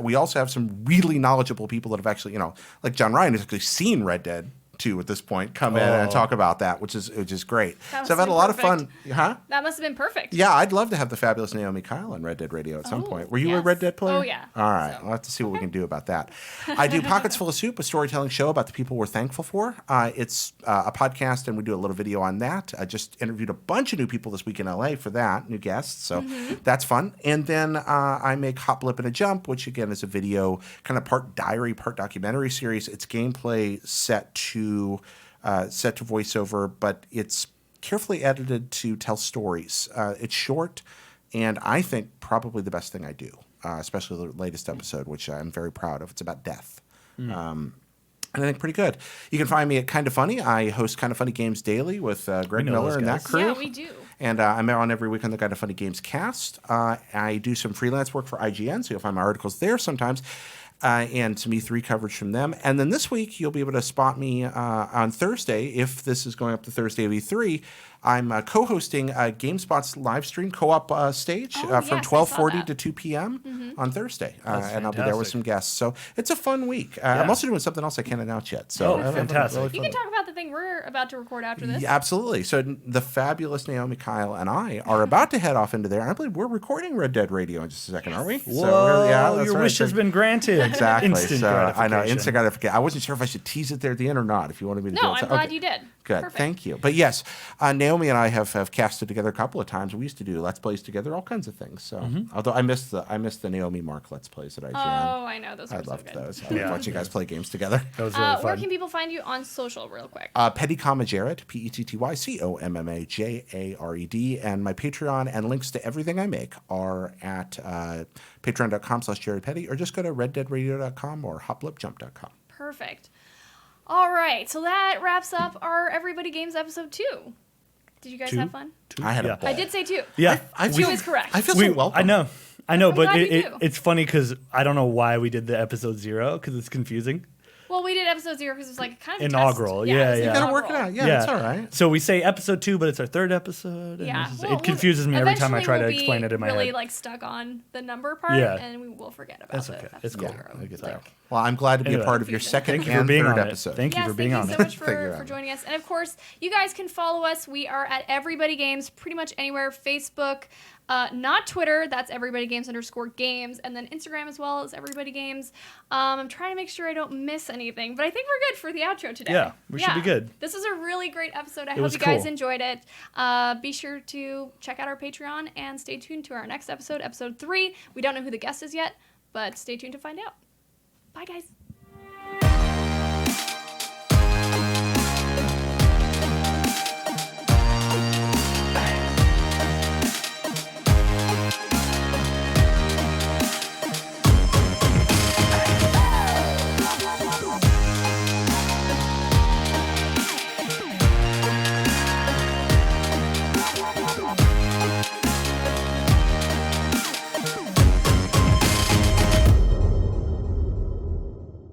We also have some really knowledgeable people that have actually, like John Ryan, who's actually seen Red Dead 2 at this point, come in and talk about that, which is great. That So I've must had a be lot of perfect. fun. Huh? That must have been perfect. Yeah, I'd love to have the fabulous Naomi Kyle on Red Dead Radio at some Oh, point. Were you a yes. Red Dead player? Oh, yeah. All right. So- We'll have to see what we can do about that. I do Pockets Full of Soup, a storytelling show about the people we're thankful for. It's a podcast, and we do a little video on that. I just interviewed a bunch of new people this week in LA for that, new guests. So that's fun. And then I make Hop, Lip, and a Jump, which again is a video, kind of part diary, part documentary series. It's gameplay set to voiceover, but it's carefully edited to tell stories. It's short, and I think probably the best thing I do, especially the latest episode, which I'm very proud of. It's about death. And I think pretty good. You can find me at Kinda Funny. I host Kinda Funny Games Daily with Greg know Miller those and that guys. crew. Yeah, we do. And I'm on every week on the Kinda Funny Games cast. I do some freelance work for IGN, so you'll find my articles there sometimes. And some E3 coverage from them. And then this week, you'll be able to spot me on Thursday, if this is going up the Thursday of E3. I'm co-hosting GameSpot's live stream co-op stage Oh, from yes, I 12:40 saw to 2 p.m. On Thursday. That's and I'll be there with fantastic. some guests. So it's a fun week. I'm also doing something else I can't announce yet. So Oh, fantastic. You can talk about the thing we're about to record after this. Yeah, absolutely. So the fabulous Naomi, Kyle, and I are about to head off into there. I believe we're recording Red Dead Radio in just a second, aren't we? Whoa, that's your right. wish has been granted. Exactly. Instant So I know, gratification. instant gratification. I wasn't sure if I should tease it there at the end or not. If you wanted me to do No, it. I'm So- glad okay. you did. Good. Perfect. Thank you. But yes, Naomi and I have casted together a couple of times. We used to do Let's Plays together, all kinds of things. So although I missed the Naomi Mark Let's Plays at IGN. Oh, I know. Those I were so loved good. those. I loved watching you guys play games together. That was really Where fun. can people find you on social real quick? Petty Comma Jared, PettyCommaJared, and my Patreon and links to everything I make are at patreon.com/JaredPetty, or just go to reddeadradio.com or hoplipjump.com. Perfect. All right. So that wraps up our Everybody Games episode 2. Did you guys have fun? I had Yeah. a ball. I did say 2. Yeah. Two is correct. I feel so welcome. I know, I'm but glad you do. it's funny because I don't know why we did the episode 0 because it's confusing. Well, we did episode 0 because it was like kind of a Inaugural, test. yeah, it was yeah. You gotta inaugural. work it out. Yeah, that's all right. So we say episode 2, but it's our 3rd episode. And Yeah. it confuses me every time I try to explain it in my really head. like stuck on the number part, Yeah. and we will forget about That's the okay. episode It's cool. 0. I get Like, that. Well, I'm glad to be Anyway. a part of your second Thank you for and being third on episode. it. Thank you Yes, for being thank on you it. so much Figure for out. joining us. And of course, you guys can follow us. We are at Everybody Games pretty much anywhere. Facebook, not Twitter. That's Everybody Games _games. And then Instagram as well as Everybody Games. I'm trying to make sure I don't miss anything. But I think we're good for the outro today. Yeah, we should be good. This is a really great episode. I It hope was you guys cool. enjoyed it. Be sure to check out our Patreon and stay tuned to our next episode, episode 3. We don't know who the guest is yet, but stay tuned to find out. Bye, guys.